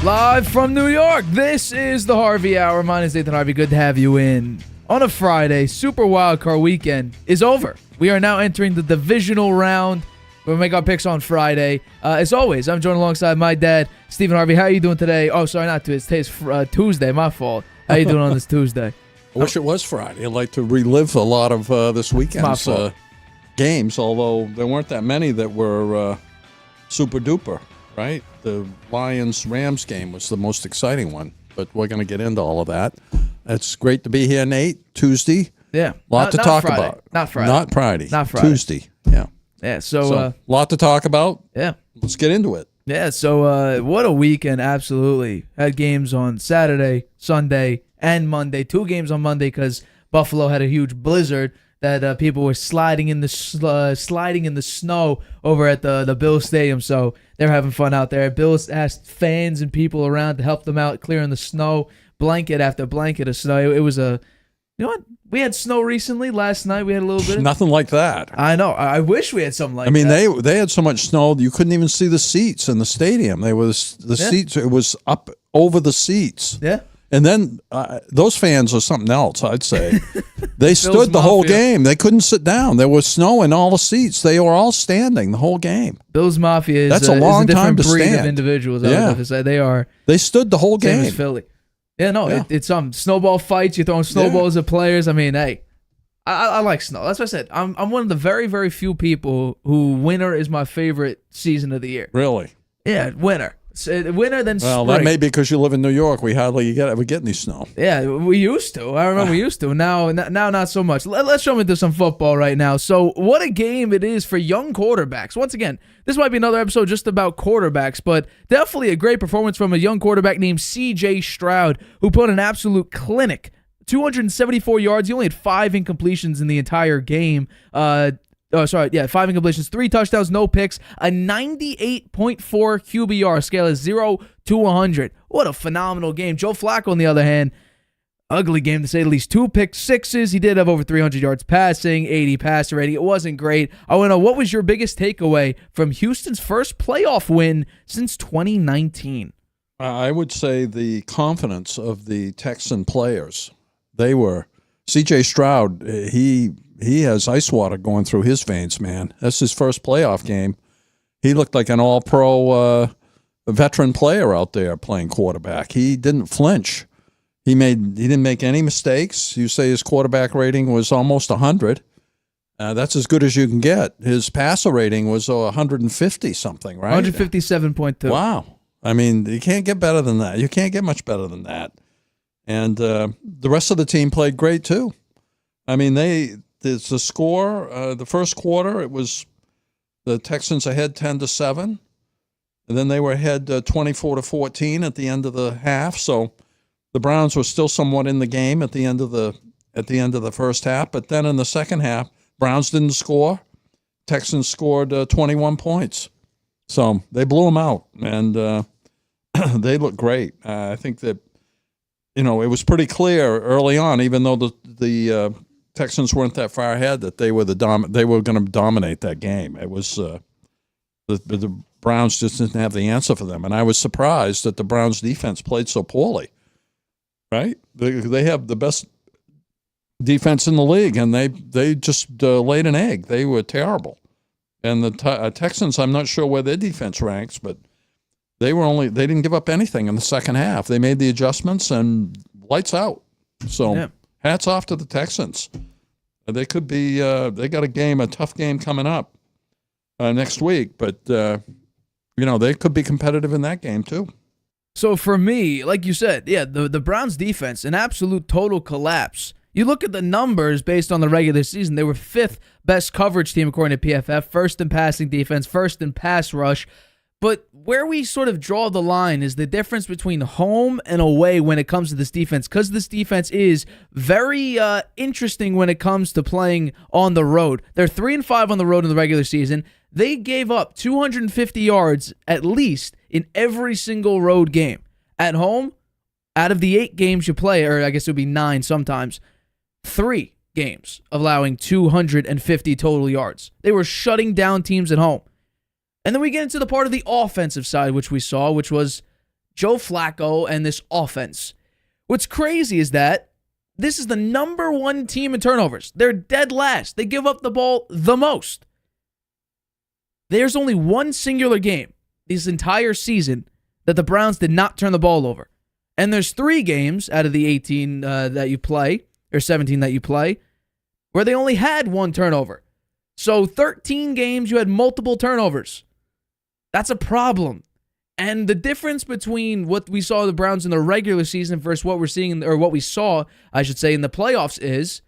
Live from New York, this is the Harvey Hour. My name is Stephen Harvey. Good to have you in. On a Friday, Super Wildcard Weekend is over. We are now entering the divisional round. We'll make our picks on Friday. As always, I'm joined alongside my dad, Stephen Harvey. How are you doing today? Oh, sorry, not today. Today's Tuesday. My fault. How you doing on this Tuesday? I wish it was Friday. I'd like to relive a lot of this weekend's games, although there weren't that many that were super duper, right? The Lions-Rams game was the most exciting one, but we're going to get into all of that. It's great to be here, Nate. Tuesday. Yeah. Lot to talk about. Not Friday. Not Friday. Not Friday. Tuesday. Yeah. Yeah, so lot to talk about. Yeah. Let's get into it. Yeah, so what a weekend, absolutely. Had games on Saturday, Sunday, and Monday. 2 games on Monday because Buffalo had a huge blizzard that people were sliding in the snow over at the Bills Stadium, so they're having fun out there. Bills asked fans and people around to help them out clearing the snow, blanket after blanket of snow. It was you know what? We had snow recently. Last night we had a little bit. Nothing like that. I know. I wish we had something like that. I mean, they had so much snow you couldn't even see the seats in the stadium. Seats. It was up over the seats. Yeah. And then those fans are something else, I'd say. They stood the whole game. They couldn't sit down. There was snow in all the seats. They were all standing the whole game. Bills Mafia That's a long time to breed stand. Of individuals. Yeah. I would have to say They stood the whole same game. as Philly. Yeah, no, yeah. It's snowball fights. You're throwing snowballs at players. I mean, hey, I like snow. That's what I said. I'm one of the very, very few people who winter is my favorite season of the year. Really? Yeah, winter. Winter, then spring. Well, that may be because you live in New York. We hardly ever get any snow. Yeah, we used to. I remember we used to. Now not so much. Let's jump into some football right now. So what a game it is for young quarterbacks. Once again, this might be another episode just about quarterbacks, but definitely a great performance from a young quarterback named C.J. Stroud, who put an absolute clinic. 274 yards. He only had 5 incompletions in the entire game. 5 incompletions, 3 touchdowns, no picks, a 98.4 QBR, scale is 0 to 100. What a phenomenal game. Joe Flacco, on the other hand, ugly game to say the least. 2 pick sixes. He did have over 300 yards passing, 80 passer rating. It wasn't great. I want to know, what was your biggest takeaway from Houston's first playoff win since 2019? I would say the confidence of the Texan players. They were C.J. Stroud. He has ice water going through his veins, man. That's his first playoff game. He looked like an all-pro veteran player out there playing quarterback. He didn't flinch. He didn't make any mistakes. You say his quarterback rating was almost 100. That's as good as you can get. His passer rating was 150-something, right? 157.2. Wow. I mean, you can't get better than that. You can't get much better than that. And the rest of the team played great, too. I mean, the score, the first quarter, it was the Texans ahead 10-7, and then they were ahead 24-14 at the end of the half. So the Browns were still somewhat in the game at the end of the first half. But then in the second half, Browns didn't score. Texans scored 21 points. So they blew them out, and they looked great. I think that it was pretty clear early on, even though the Texans weren't that far ahead, that they were going to dominate that game. It was the Browns just didn't have the answer for them, and I was surprised that the Browns defense played so poorly. Right? They have the best defense in the league, and they just laid an egg. They were terrible, and the Texans, I'm not sure where their defense ranks, but they didn't give up anything in the second half. They made the adjustments and lights out. So. Yeah. Hats off to the Texans. They could be. They got a tough game coming up next week, but they could be competitive in that game too. So for me, like you said, yeah, the Browns defense, an absolute total collapse. You look at the numbers based on the regular season; they were 5th best coverage team according to PFF, 1st in passing defense, 1st in pass rush. But where we sort of draw the line is the difference between home and away when it comes to this defense, because this defense is very interesting when it comes to playing on the road. They're 3-5 on the road in the regular season. They gave up 250 yards at least in every single road game. At home, out of the 8 games you play, or I guess it would be 9 sometimes, 3 games allowing 250 total yards. They were shutting down teams at home. And then we get into the part of the offensive side, which we saw, which was Joe Flacco and this offense. What's crazy is that this is the number one team in turnovers. They're dead last. They give up the ball the most. There's only one singular game this entire season that the Browns did not turn the ball over. And there's 3 games out of the 18 that you play, or 17 that you play, where they only had 1 turnover. So 13 games, you had multiple turnovers. That's a problem. And the difference between what we saw the Browns in the regular season versus what we're seeing, or what we saw, I should say, in the playoffs is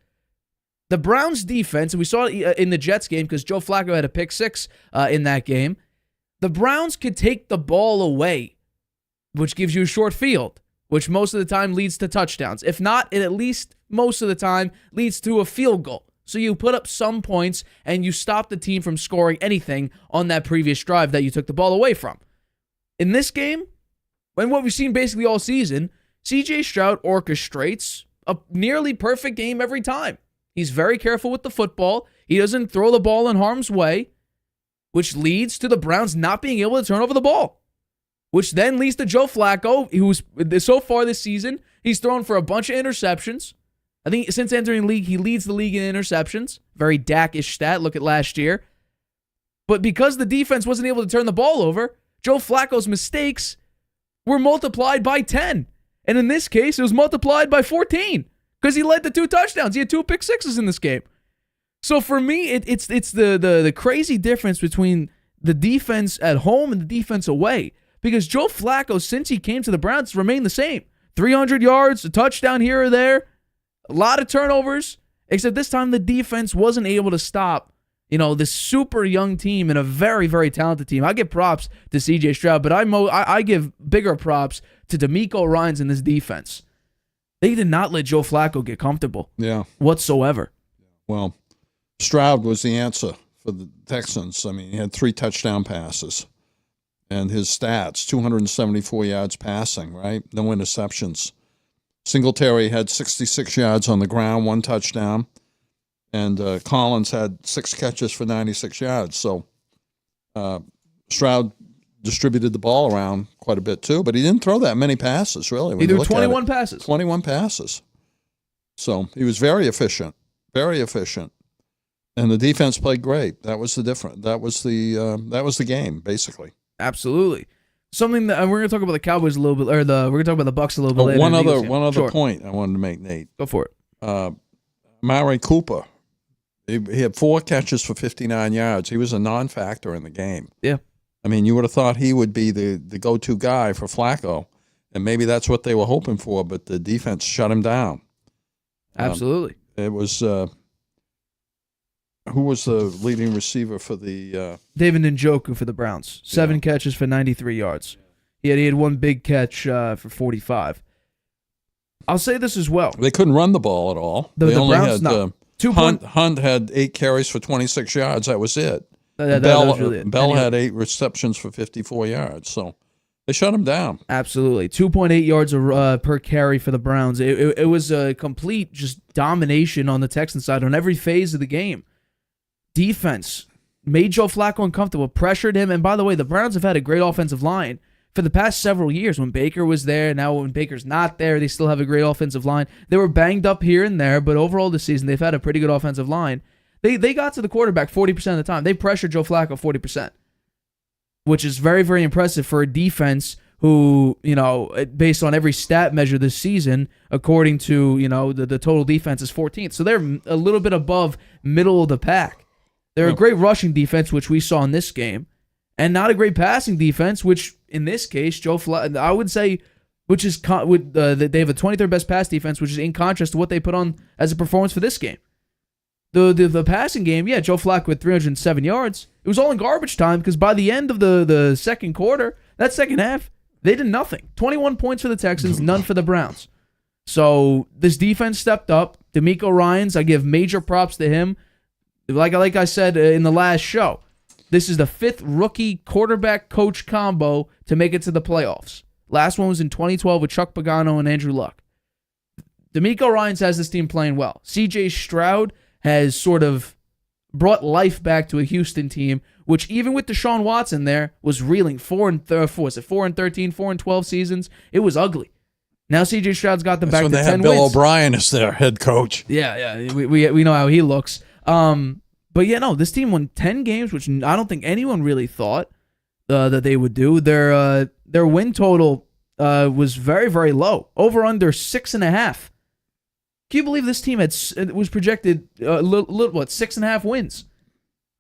the Browns defense, and we saw it in the Jets game because Joe Flacco had a pick 6 in that game. The Browns could take the ball away, which gives you a short field, which most of the time leads to touchdowns. If not, it at least most of the time leads to a field goal. So you put up some points and you stop the team from scoring anything on that previous drive that you took the ball away from. In this game, and what we've seen basically all season, C.J. Stroud orchestrates a nearly perfect game every time. He's very careful with the football. He doesn't throw the ball in harm's way, which leads to the Browns not being able to turn over the ball, which then leads to Joe Flacco, who's so far this season, he's thrown for a bunch of interceptions. I think since entering the league, he leads the league in interceptions. Very Dak-ish stat. Look at last year. But because the defense wasn't able to turn the ball over, Joe Flacco's mistakes were multiplied by 10. And in this case, it was multiplied by 14 because he led to 2 touchdowns. He had 2 pick 6s in this game. So for me, it's the crazy difference between the defense at home and the defense away. Because Joe Flacco, since he came to the Browns, remained the same. 300 yards, a touchdown here or there, a lot of turnovers, except this time the defense wasn't able to stop, this super young team and a very, very talented team. I give props to C.J. Stroud, but I give bigger props to DeMeco Ryans in this defense. They did not let Joe Flacco get comfortable whatsoever. Well, Stroud was the answer for the Texans. I mean, he had 3 touchdown passes. And his stats, 274 yards passing, right? No interceptions. Singletary had 66 yards on the ground, 1 touchdown. And Collins had 6 catches for 96 yards. So Stroud distributed the ball around quite a bit too, but he didn't throw that many passes, really. He threw 21 passes. 21 passes. So he was very efficient, very efficient. And the defense played great. That was the difference. That was the game, basically. Absolutely. Something that we're going to talk about the Cowboys a little bit, or we're going to talk about the Bucs a little bit later. One other point I wanted to make, Nate. Go for it. Murray Cooper, he had 4 catches for 59 yards. He was a non-factor in the game. Yeah. I mean, you would have thought he would be the go-to guy for Flacco, and maybe that's what they were hoping for, but the defense shut him down. Absolutely. It was who was the leading receiver for the David Njoku for the Browns. 7 catches for 93 yards. He had 1 big catch for 45. I'll say this as well. They couldn't run the ball at all. The only Browns, had Hunt had 8 carries for 26 yards. That was it. That was really it. Bell had 8 receptions for 54 yards. So they shut him down. Absolutely. 2.8 yards per carry for the Browns. It was a complete just domination on the Texans side on every phase of the game. Defense made Joe Flacco uncomfortable, pressured him. And by the way, the Browns have had a great offensive line for the past several years. When Baker was there, now when Baker's not there, they still have a great offensive line. They were banged up here and there, but overall this season, they've had a pretty good offensive line. They got to the quarterback 40% of the time. They pressured Joe Flacco 40%, which is very, very impressive for a defense who, based on every stat measure this season, according to, the total defense is 14th. So they're a little bit above middle of the pack. They're a great rushing defense, which we saw in this game, and not a great passing defense, which in this case, Joe Flacco, I would say, which is they have a 23rd best pass defense, which is in contrast to what they put on as a performance for this game. The passing game, Joe Flacco had 307 yards. It was all in garbage time because by the end of the second quarter, that second half, they did nothing. 21 points for the Texans, none for the Browns. So this defense stepped up. DeMeco Ryans, I give major props to him. Like I said in the last show, this is the 5th rookie quarterback coach combo to make it to the playoffs. Last one was in 2012 with Chuck Pagano and Andrew Luck. DeMeco Ryans has this team playing well. C.J. Stroud has sort of brought life back to a Houston team which even with Deshaun Watson there was reeling 4-13, 4-12 seasons. It was ugly. Now C.J. Stroud's got them back to 10 wins. When they had Bill O'Brien as their head coach. Yeah. We know how he looks. But yeah, no, this team won 10 games, which I don't think anyone really thought that they would do. Their win total was very, very low, over under 6.5. Can you believe this team was projected 6.5 wins?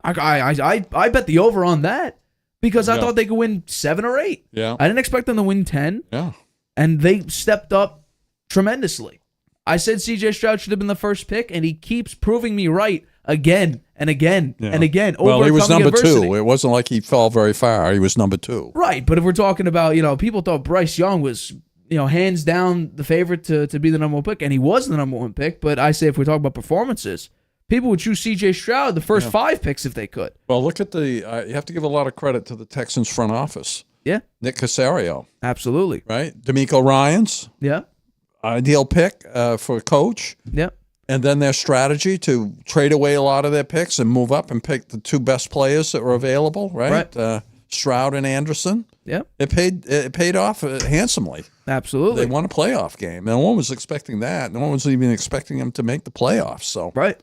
I bet the over on that because I thought they could win 7 or 8. Yeah, I didn't expect them to win 10. Yeah, and they stepped up tremendously. I said C.J. Stroud should have been the first pick, and he keeps proving me right again and again and again. Well, he was number adversity. 2. It wasn't like he fell very far. He was number 2. Right, but if we're talking about, people thought Bryce Young was, hands down the favorite to be the number 1 pick, and he was the number 1 pick. But I say if we're talking about performances, people would choose C.J. Stroud the first 5 picks if they could. Well, look at you have to give a lot of credit to the Texans front office. Yeah. Nick Caserio. Absolutely. Right? D'Amico Ryans. Yeah. Ideal pick for coach. Yeah. And then their strategy to trade away a lot of their picks and move up and pick the 2 best players that were available, right? Stroud and Anderson. Yeah. It paid off handsomely. Absolutely. They won a playoff game. No one was expecting that. No one was even expecting them to make the playoffs. So right.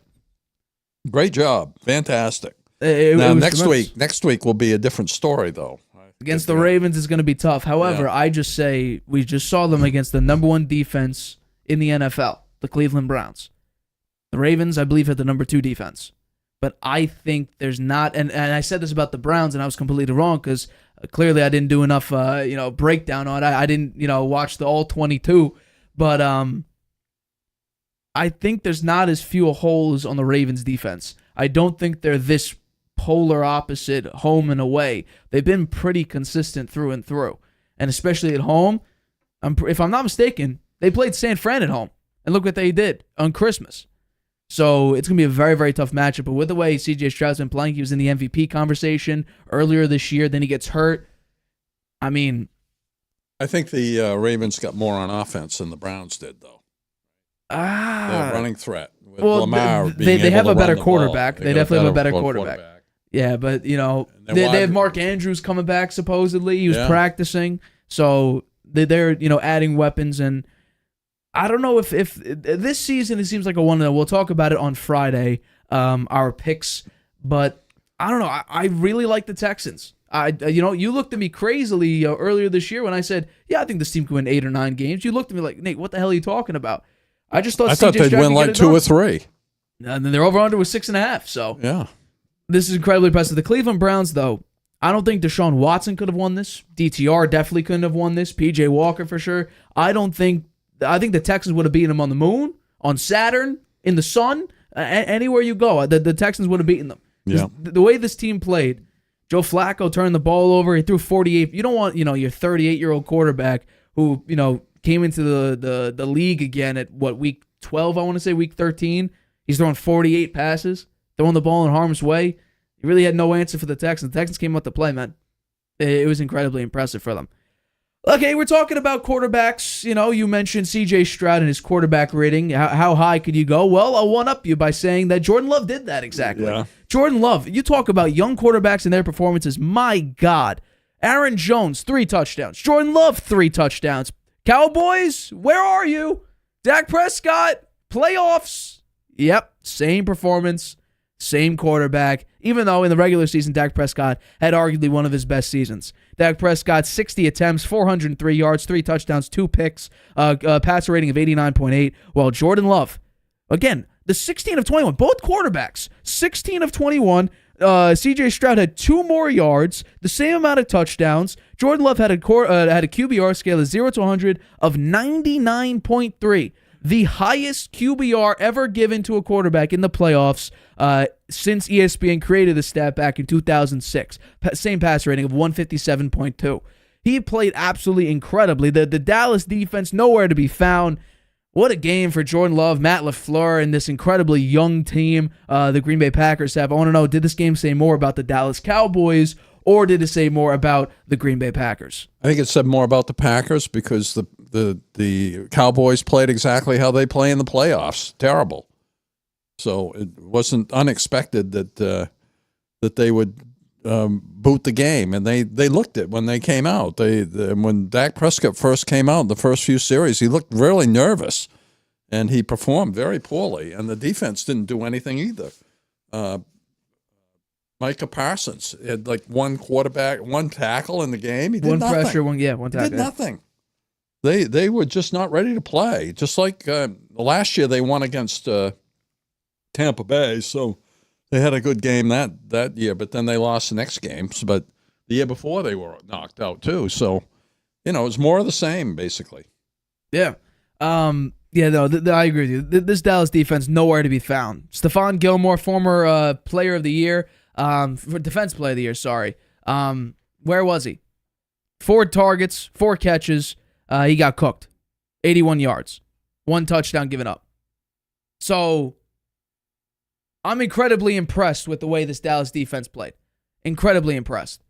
Great job. Fantastic. Next week will be a different story, though. Against the Ravens is going to be tough. However, I just say we just saw them against the number 1 defense in the NFL, the Cleveland Browns. The Ravens, I believe, had the number 2 defense. But I think there's not, and I said this about the Browns, and I was completely wrong because clearly I didn't do enough, breakdown on it. I didn't, watch the all 22. But I think there's not as few holes on the Ravens defense. I don't think they're this polar opposite home and away. They've been pretty consistent through and through. And especially at home, if I'm not mistaken, they played San Fran at home. And look what they did on Christmas. So it's going to be a very, very tough matchup. But with the way C.J. Stroud's been playing, he was in the MVP conversation earlier this year. Then he gets hurt. I think the Ravens got more on offense than the Browns did, though. They're a running threat. With Lamar they have a better quarterback. They definitely have a better quarterback. Yeah, but, they have Mark Andrews coming back, supposedly. He was practicing. So they're adding weapons. And I don't know if this season it seems like a one. We'll talk about it on Friday, our picks. But I don't know. I really like the Texans. You looked at me crazily earlier this year when I said, yeah, I think this team could win 8 or 9 games. You looked at me like, Nate, what the hell are you talking about? I thought they'd win like 2 or 3. And then their over-under was 6.5. So yeah. This is incredibly impressive. The Cleveland Browns, though, I don't think Deshaun Watson could have won this. DTR definitely couldn't have won this. PJ Walker for sure. I think the Texans would have beaten them on the moon, on Saturn, in the sun, anywhere you go. The Texans would have beaten them. Yeah. The way this team played, Joe Flacco turned the ball over. He threw 48. You don't want your 38-year-old quarterback who came into the league again at week 12? I want to say week 13. He's throwing 48 passes, throwing the ball in harm's way. He really had no answer for the Texans. The Texans came out to play, man. It was incredibly impressive for them. Okay, we're talking about quarterbacks. You mentioned C.J. Stroud and his quarterback rating. How high could you go? Well, I'll one-up you by saying that Jordan Love did that exactly. Yeah. Jordan Love, you talk about young quarterbacks and their performances. My God. Aaron Jones, 3 touchdowns. Jordan Love, 3 touchdowns. Cowboys, where are you? Dak Prescott, playoffs. Yep, same performance, same quarterback, even though in the regular season, Dak Prescott had arguably one of his best seasons. Dak Prescott, 60 attempts, 403 yards, 3 touchdowns, 2 picks, passer rating of 89.8, while Jordan Love, again, the 16 of 21, both quarterbacks, 16 of 21. C.J. Stroud had 2 more yards, the same amount of touchdowns. Jordan Love had a QBR scale of 0 to 100 of 99.3. The highest QBR ever given to a quarterback in the playoffs since ESPN created the stat back in 2006. Same passer rating of 157.2. He played absolutely incredibly. The Dallas defense, nowhere to be found. What a game for Jordan Love, Matt LaFleur, and this incredibly young team the Green Bay Packers have. I want to know, did this game say more about the Dallas Cowboys, or did it say more about the Green Bay Packers? I think it said more about the Packers because the Cowboys played exactly how they play in the playoffs. Terrible. So it wasn't unexpected that they would boot the game, and they looked it when they came out. When Dak Prescott first came out, the first few series, he looked really nervous, and he performed very poorly, and the defense didn't do anything either. Micah Parsons had like one tackle in the game. He did one nothing. Pressure, one tackle. He did nothing. They were just not ready to play. Just like last year, they won against Tampa Bay, so they had a good game that year. But then they lost the next games. But the year before, they were knocked out too. So, it was more of the same, basically. Yeah. No, I agree with you. This Dallas defense, nowhere to be found. Stephon Gilmore, former player of the year, defense player of the year, sorry. Where was he? 4 targets, 4 catches. He got cooked. 81 yards. 1 touchdown given up. So, I'm incredibly impressed with the way this Dallas defense played. Incredibly impressed.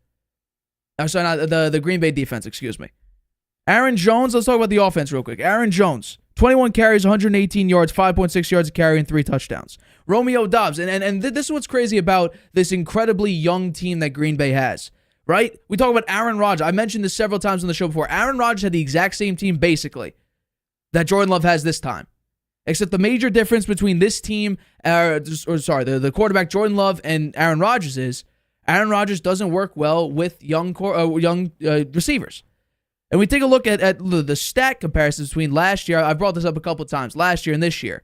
I'm sorry, not the Green Bay defense, excuse me. Aaron Jones, let's talk about the offense real quick. Aaron Jones, 21 carries, 118 yards, 5.6 yards a carry, and 3 touchdowns. Romeo Doubs, and this is what's crazy about this incredibly young team that Green Bay has, right? We talk about Aaron Rodgers. I mentioned this several times on the show before. Aaron Rodgers had the exact same team, basically, that Jordan Love has this time. Except the major difference between this team, the quarterback Jordan Love and Aaron Rodgers is Aaron Rodgers doesn't work well with young receivers. And we take a look at the stat comparisons between last year. I brought this up a couple of times. Last year and this year.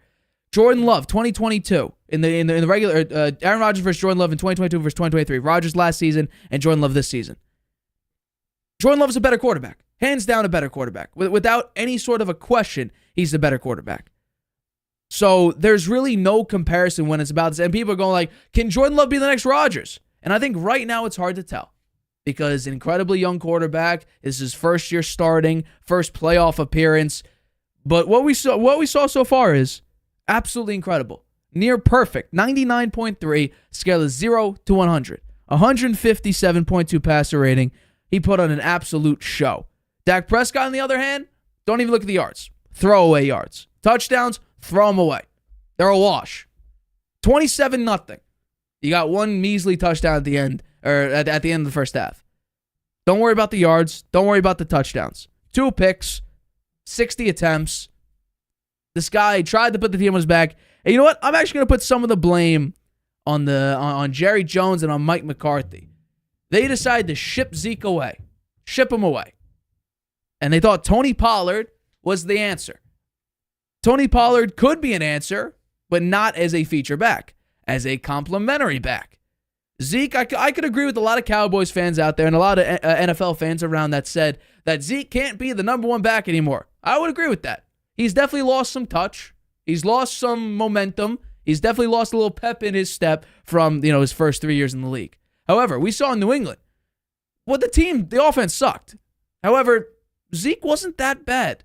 Jordan Love, 2022, in the regular, Aaron Rodgers versus Jordan Love in 2022 versus 2023. Rodgers last season and Jordan Love this season. Jordan Love is a better quarterback. Hands down a better quarterback. Without any sort of a question, he's the better quarterback. So there's really no comparison when it's about this. And people are going like, can Jordan Love be the next Rodgers? And I think right now it's hard to tell. Because an incredibly young quarterback, this is his first year starting, first playoff appearance. But what we saw so far is absolutely incredible. Near perfect. 99.3, scale is 0 to 100. 157.2 passer rating. He put on an absolute show. Dak Prescott, on the other hand, don't even look at the yards. Throw away yards. Touchdowns, throw them away. They're a wash. 27-0. You got one measly touchdown at the end, or at the end of the first half. Don't worry about the yards. Don't worry about the touchdowns. 2 picks, 60 attempts. This guy tried to put the team on his back. And you know what? I'm actually going to put some of the blame on Jerry Jones and on Mike McCarthy. They decided to ship Zeke away. Ship him away. And they thought Tony Pollard was the answer. Tony Pollard could be an answer, but not as a feature back, as a complimentary back. Zeke, I could agree with a lot of Cowboys fans out there and a lot of NFL fans around that said that Zeke can't be the number 1 back anymore. I would agree with that. He's definitely lost some touch. He's lost some momentum. He's definitely lost a little pep in his step from his first 3 years in the league. However, we saw in New England, the offense sucked. However, Zeke wasn't that bad.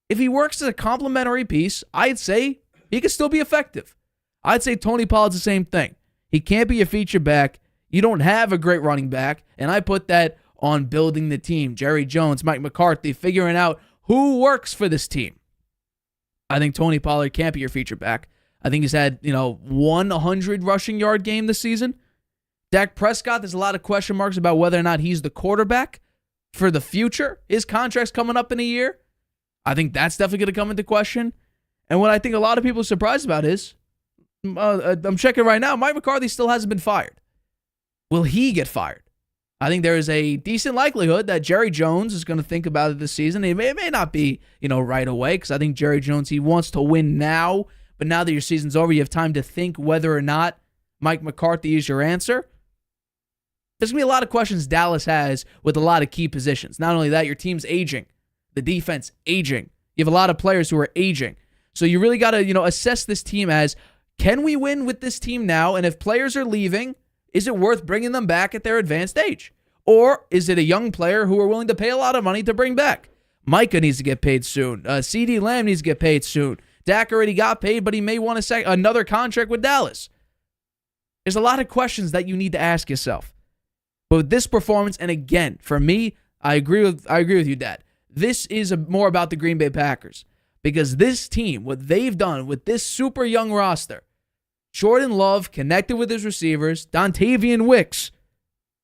If he works as a complementary piece, I'd say he could still be effective. I'd say Tony Pollard's the same thing. He can't be a feature back. You don't have a great running back, and I put that on building the team. Jerry Jones, Mike McCarthy, figuring out who works for this team. I think Tony Pollard can't be your feature back. I think he's had, 100 rushing yard game this season. Dak Prescott, there's a lot of question marks about whether or not he's the quarterback for the future. His contract's coming up in a year. I think that's definitely going to come into question. And what I think a lot of people are surprised about is, I'm checking right now, Mike McCarthy still hasn't been fired. Will he get fired? I think there is a decent likelihood that Jerry Jones is going to think about it this season. It may not be, right away, because I think Jerry Jones, he wants to win now. But now that your season's over, you have time to think whether or not Mike McCarthy is your answer. There's going to be a lot of questions Dallas has with a lot of key positions. Not only that, your team's aging. The defense, aging. You have a lot of players who are aging. So you really got to, assess this team as, can we win with this team now? And if players are leaving, is it worth bringing them back at their advanced age? Or is it a young player who are willing to pay a lot of money to bring back? Micah needs to get paid soon. CeeDee Lamb needs to get paid soon. Dak already got paid, but he may want another contract with Dallas. There's a lot of questions that you need to ask yourself. But with this performance, and again, for me, I agree with you, Dad. This is more about the Green Bay Packers. Because this team, what they've done with this super young roster, Jordan Love connected with his receivers, Dontavian Wicks,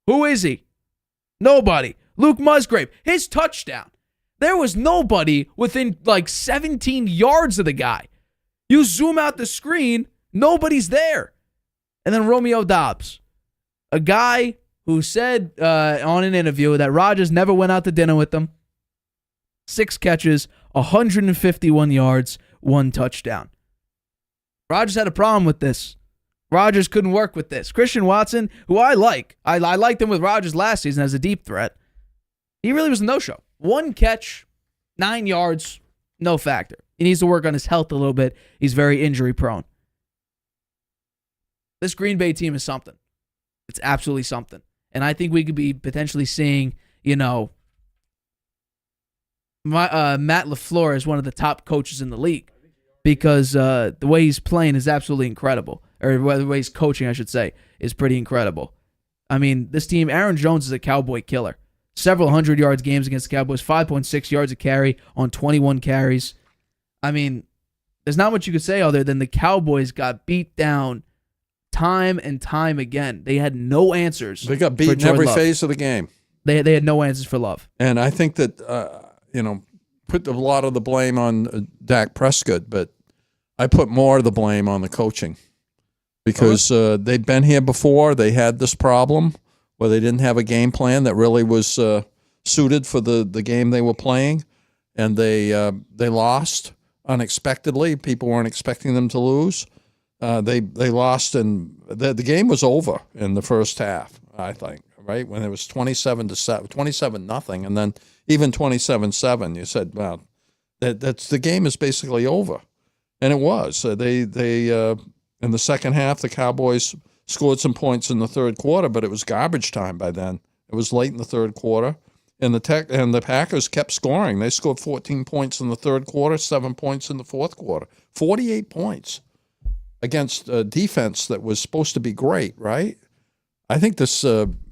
Who is he? Nobody. Luke Musgrave, his touchdown. There was nobody within like 17 yards of the guy. You zoom out the screen, nobody's there. And then Romeo Doubs, a guy who said on an interview that Rodgers never went out to dinner with them. 6 catches, 151 yards, 1 touchdown. Rodgers had a problem with this. Rodgers couldn't work with this. Christian Watson, who I like. I liked him with Rodgers last season as a deep threat. He really was a no-show. 1 catch, 9 yards, no factor. He needs to work on his health a little bit. He's very injury-prone. This Green Bay team is something. It's absolutely something. And I think we could be potentially seeing, Matt LaFleur is one of the top coaches in the league because the way he's playing is absolutely incredible. Or the way he's coaching, I should say, is pretty incredible. I mean, this team, Aaron Jones is a Cowboy killer. Several 100-yard games against the Cowboys, 5.6 yards a carry on 21 carries. I mean, there's not much you could say other than the Cowboys got beat down time and time again. They had no answers. They got beat in every phase of the game. They had no answers for Love. And I think that, put a lot of the blame on Dak Prescott, but I put more of the blame on the coaching because they'd been here before. They had this problem where they didn't have a game plan that really was suited for the game they were playing, and they lost unexpectedly. People weren't expecting them to lose. They lost, and the game was over in the first half, I think, right? When it was 27-0, and then even 27-7, you said, well, that's the game is basically over. And it was. They in the second half, the Cowboys scored some points in the third quarter, but it was garbage time by then. It was late in the third quarter, and the Packers kept scoring. They scored 14 points in the third quarter, 7 points in the fourth quarter, 48 points against a defense that was supposed to be great, right? I think this.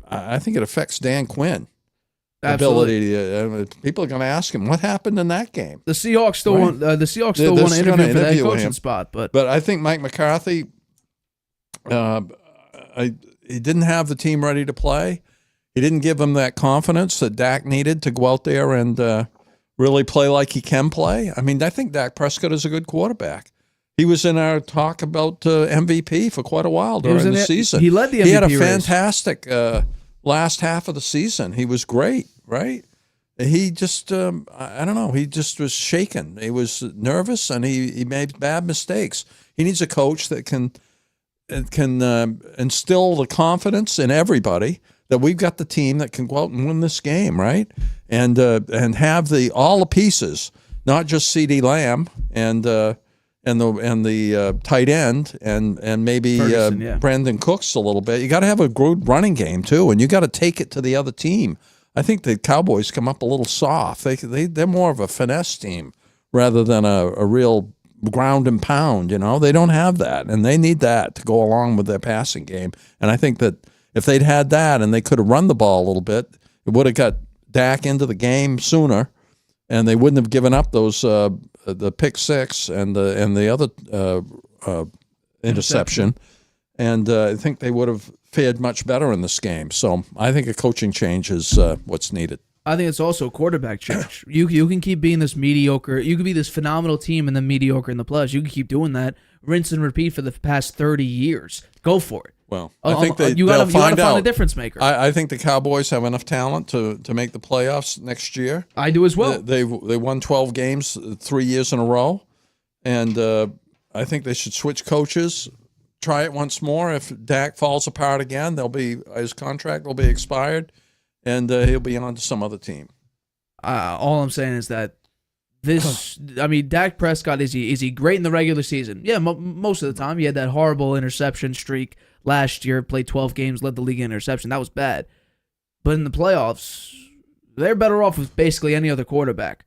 I think it affects Dan Quinn. Absolutely. Ability. People are going to ask him what happened in that game. The Seahawks still want. The Seahawks still want to interview for that coaching spot, but I think Mike McCarthy. He didn't have the team ready to play. He didn't give them that confidence that Dak needed to go out there and really play like he can play. I mean, I think Dak Prescott is a good quarterback. He was in our talk about MVP for quite a while during the season. He led the MVP He had a race. Fantastic last half of the season. He was great, right? He just, I don't know, he just was shaken. He was nervous, and he made bad mistakes. He needs a coach that can instill the confidence in everybody that we've got the team that can go out and win this game, right? And have all the pieces, not just CeeDee Lamb and the tight end and maybe Brandon Cooks a little bit. You got to have a good running game too, and you got to take it to the other team. I think the Cowboys come up a little soft. They're more of a finesse team rather than a real ground and pound. They don't have that, and they need that to go along with their passing game. And I think that if they'd had that and they could have run the ball a little bit, it would have got Dak into the game sooner, and they wouldn't have given up those the pick six and the other interception. And I think they would have fared much better in this game. So I think a coaching change is what's needed. I think it's also a quarterback change. You can keep being this mediocre. You could be this phenomenal team and then mediocre in the playoffs. You can keep doing that, rinse and repeat for the past 30 years. Go for it. Well, I think you got to find a difference maker. I think the Cowboys have enough talent to make the playoffs next year. I do as well. They won 12 games 3 years in a row, and I think they should switch coaches. Try it once more. If Dak falls apart again, his contract will be expired, and he'll be on to some other team. All I'm saying is that Dak Prescott, is he great in the regular season? Yeah, most of the time. He had that horrible interception streak last year, played 12 games, led the league in interception. That was bad. But in the playoffs, they're better off with basically any other quarterback.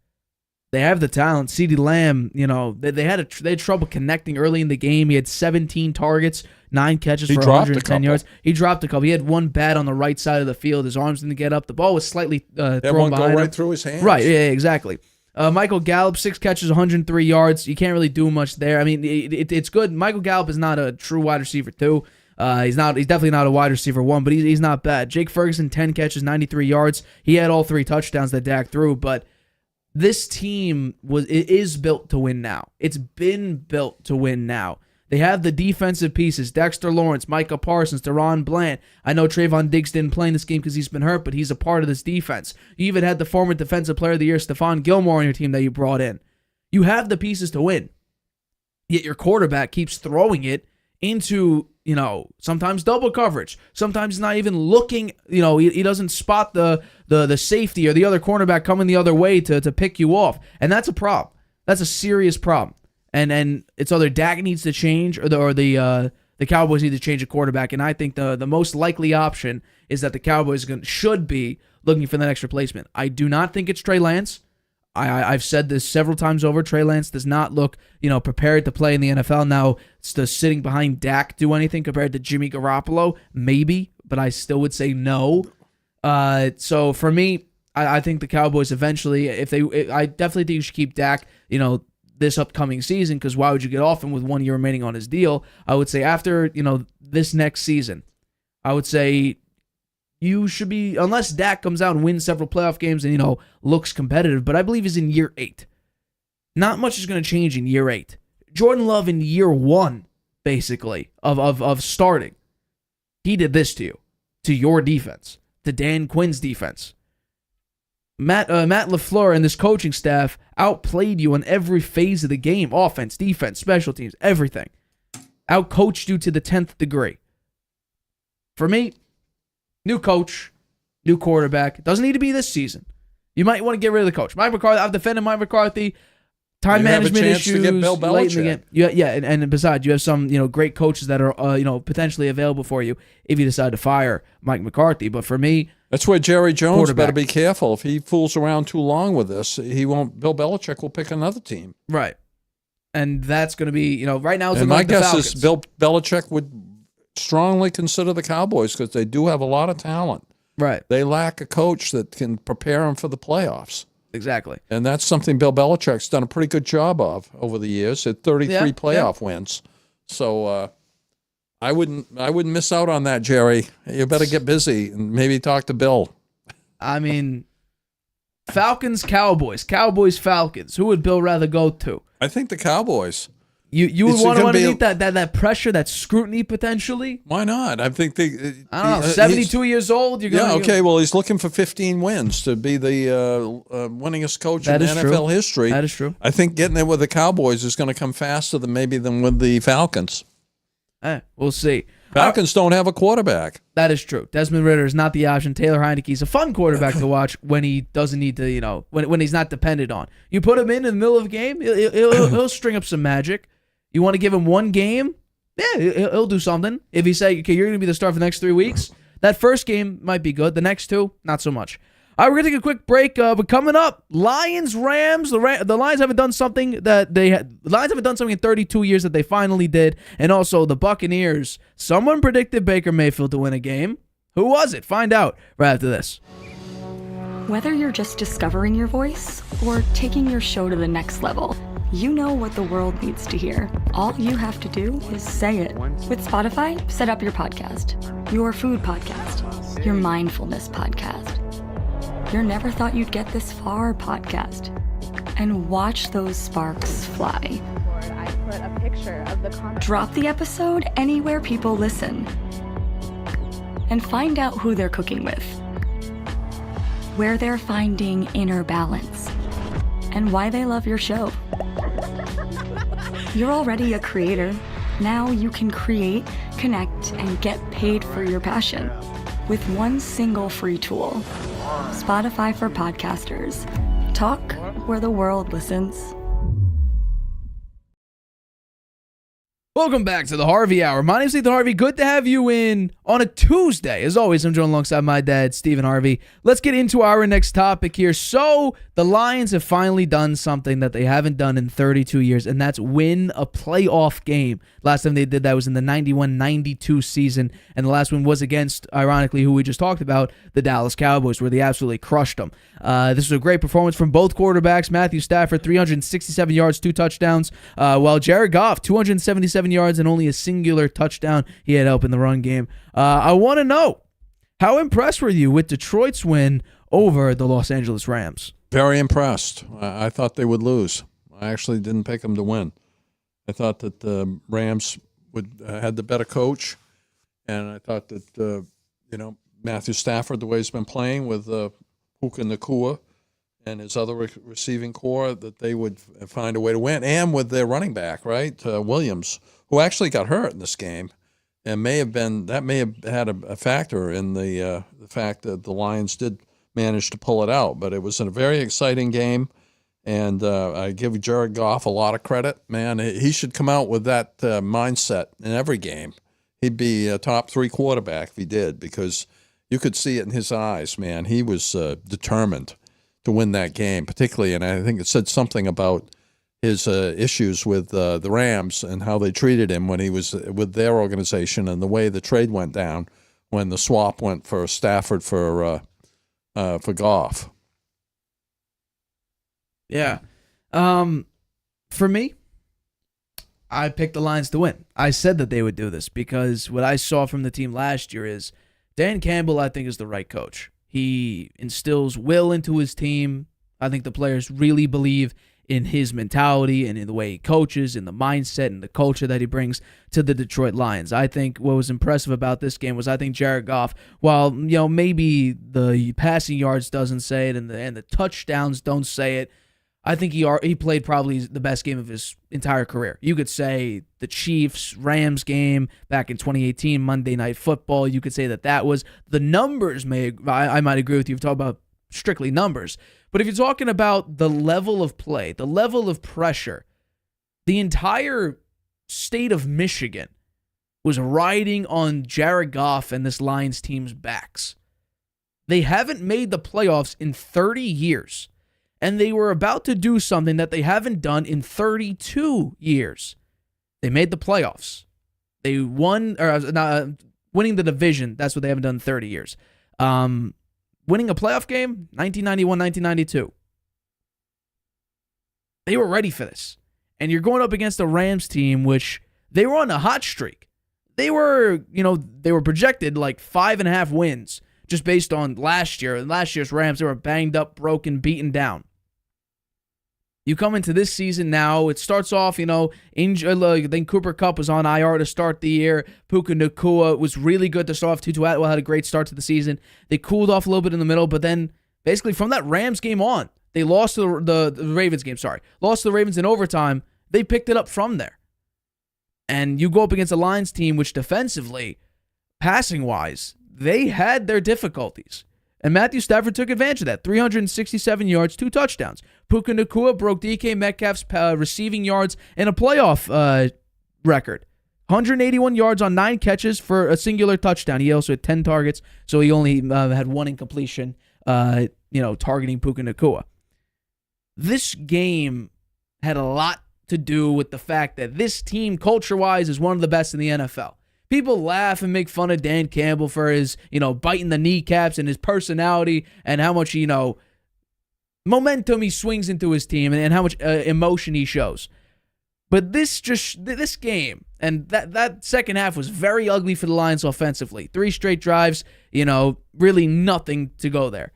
They have the talent. CeeDee Lamb, they had trouble connecting early in the game. He had 17 targets, 9 catches for 110 yards. He dropped a couple. He had one bad on the right side of the field. His arms didn't get up. The ball was slightly thrown behind him. Right through his hands. Right, yeah, exactly. Michael Gallup, 6 catches, 103 yards. You can't really do much there. I mean, it's good. Michael Gallup is not a true wide receiver, too. He's definitely not a wide receiver one, but he's not bad. Jake Ferguson, 10 catches, 93 yards. He had all 3 touchdowns that Dak threw, but this team is built to win now. It's been built to win now. They have the defensive pieces: Dexter Lawrence, Micah Parsons, Deron Bland. I know Trayvon Diggs didn't play in this game because he's been hurt, but he's a part of this defense. You even had the former Defensive Player of the Year, Stephon Gilmore, on your team that you brought in. You have the pieces to win. Yet your quarterback keeps throwing it into, sometimes double coverage. Sometimes he's not even looking, he doesn't spot the safety or the other cornerback coming the other way to pick you off. And that's a problem. That's a serious problem. And it's either Dak needs to change or the Cowboys need to change a quarterback. And I think the most likely option is that the Cowboys should be looking for the next replacement. I do not think it's Trey Lance. I've said this several times over. Trey Lance does not look, prepared to play in the NFL. Now, does sitting behind Dak do anything compared to Jimmy Garoppolo? Maybe, but I still would say no. So for me, I think the Cowboys eventually, I definitely think you should keep Dak, this upcoming season, because why would you get off him with 1 year remaining on his deal? I would say after, this next season, I would say you should be, unless Dak comes out and wins several playoff games and, looks competitive, but I believe he's in year 8. Not much is going to change in year 8. Jordan Love in year 1, basically, of starting. He did this to your defense, to Dan Quinn's defense. Matt LaFleur and this coaching staff outplayed you on every phase of the game. Offense, defense, special teams, everything. Outcoached you to the 10th degree. For me, new coach, new quarterback. It doesn't need to be this season. You might want to get rid of the coach. Mike McCarthy, I've defended Mike McCarthy. Time management issues. To get Bill Belichick. Late in the game. Yeah, and besides, you have some great coaches that are potentially available for you if you decide to fire Mike McCarthy. But for me, that's where Jerry Jones better be careful. If he fools around too long with this, he won't. Bill Belichick will pick another team. Right, and that's going to be right now. It's and my like guess is Bill Belichick would strongly consider the Cowboys because they do have a lot of talent. Right, they lack a coach that can prepare them for the playoffs. Exactly. And that's something Bill Belichick's done a pretty good job of over the years at 33 playoff wins. So I wouldn't miss out on that, Jerry. You better get busy and maybe talk to Bill. I mean, Falcons, Cowboys, Cowboys, Falcons. Who would Bill rather go to? I think the Cowboys. You would want to underneath that pressure, that scrutiny potentially? Why not? I think I don't know. 72 years old. You're going okay. Well, he's looking for 15 wins to be the winningest coach in NFL history. That is true. I think getting there with the Cowboys is going to come faster than with the Falcons. We'll see. Falcons don't have a quarterback. That is true. Desmond Ridder is not the option. Taylor Heineke's a fun quarterback to watch when he doesn't need to, when he's not depended on. You put him in the middle of a game, he'll string up some magic. You want to give him one game? Yeah, he'll do something. If you say, okay, you're going to be the star for the next 3 weeks, that first game might be good. The next 2, not so much. All right, we're going to take a quick break, but coming up, Lions, Rams. The Lions haven't done something the Lions haven't done something in 32 years that they finally did. And also the Buccaneers. Someone predicted Baker Mayfield to win a game. Who was it? Find out right after this. Whether you're just discovering your voice or taking your show to the next level, you know what the world needs to hear. All you have to do is say it. With Spotify, set up your podcast. Your food podcast. Your mindfulness podcast. Your never thought you'd get this far podcast. And watch those sparks fly. I put a picture of the Drop the episode anywhere people listen. And find out who they're cooking with. Where they're finding inner balance. And why they love your show. You're already a creator. Now you can create, connect, and get paid for your passion with one single free tool. Spotify for podcasters. Talk where the world listens. Welcome back to the Harvey Hour. My name's Stephen Harvey. Good to have you in on a Tuesday. As always, I'm joined alongside my dad, Stephen Harvey. Let's get into our next topic here. So, the Lions have finally done something that they haven't done in 32 years, and that's win a playoff game. Last time they did that was in the 91-92 season, and the last one was against, ironically, who we just talked about, the Dallas Cowboys, where they absolutely crushed them. This was a great performance from both quarterbacks. Matthew Stafford, 367 yards, 2 touchdowns, while Jared Goff, 277 287 yards and only a singular touchdown. He had help in the run game. I want to know, how impressed were you with Detroit's win over the Los Angeles Rams? Very impressed. I thought they would lose. I actually didn't pick them to win. I thought that the Rams had the better coach, and I thought that Matthew Stafford, the way he's been playing with Puka Nacua and his other receiving core, that they would find a way to win, and with their running back, right, Williams, who actually got hurt in this game, and may have had a factor in the fact that the Lions did manage to pull it out. But it was a very exciting game, and I give Jared Goff a lot of credit. Man, he should come out with that mindset in every game. He'd be a top 3 quarterback if he did, because you could see it in his eyes, man. He was determined to win that game, particularly, and I think it said something about his issues with the Rams and how they treated him when he was with their organization, and the way the trade went down when the swap went for Stafford for Goff. Yeah. For me, I picked the Lions to win. I said that they would do this because what I saw from the team last year is Dan Campbell, I think, is the right coach. He instills will into his team. I think the players really believe in his mentality and in the way he coaches, in the mindset and the culture that he brings to the Detroit Lions. I think what was impressive about this game was I think Jared Goff, while maybe the passing yards doesn't say it and the touchdowns don't say it, I think he played probably the best game of his entire career. You could say the Chiefs-Rams game back in 2018, Monday Night Football. You could say that was the numbers. I might agree with you. If you talk about strictly numbers. But if you're talking about the level of play, the level of pressure, the entire state of Michigan was riding on Jared Goff and this Lions team's backs. They haven't made the playoffs in 30 years. And they were about to do something that they haven't done in 32 years. They made the playoffs. They won, winning the division. That's what they haven't done in 30 years. Winning a playoff game, 1991, 1992. They were ready for this. And you're going up against a Rams team, which they were on a hot streak. They were projected like 5.5 wins just based on last year. And last year's Rams, they were banged up, broken, beaten down. You come into this season now, it starts off, then Cooper Kupp was on IR to start the year. Puka Nacua was really good to start off. Tutu Atwell had a great start to the season. They cooled off a little bit in the middle, but then basically from that Rams game on, they lost to the Ravens game, lost to the Ravens in overtime. They picked it up from there. And you go up against a Lions team, which defensively, passing-wise, they had their difficulties. And Matthew Stafford took advantage of that. 367 yards, 2 touchdowns. Puka Nacua broke DK Metcalf's receiving yards in a playoff record. 181 yards on 9 catches for a singular touchdown. He also had 10 targets, so he only had 1 incompletion, targeting Puka Nacua. This game had a lot to do with the fact that this team, culture-wise, is one of the best in the NFL. People laugh and make fun of Dan Campbell for his, biting the kneecaps and his personality and how much, momentum he swings into his team and how much emotion he shows. But this game and that second half was very ugly for the Lions offensively. 3 straight drives, really nothing to go there.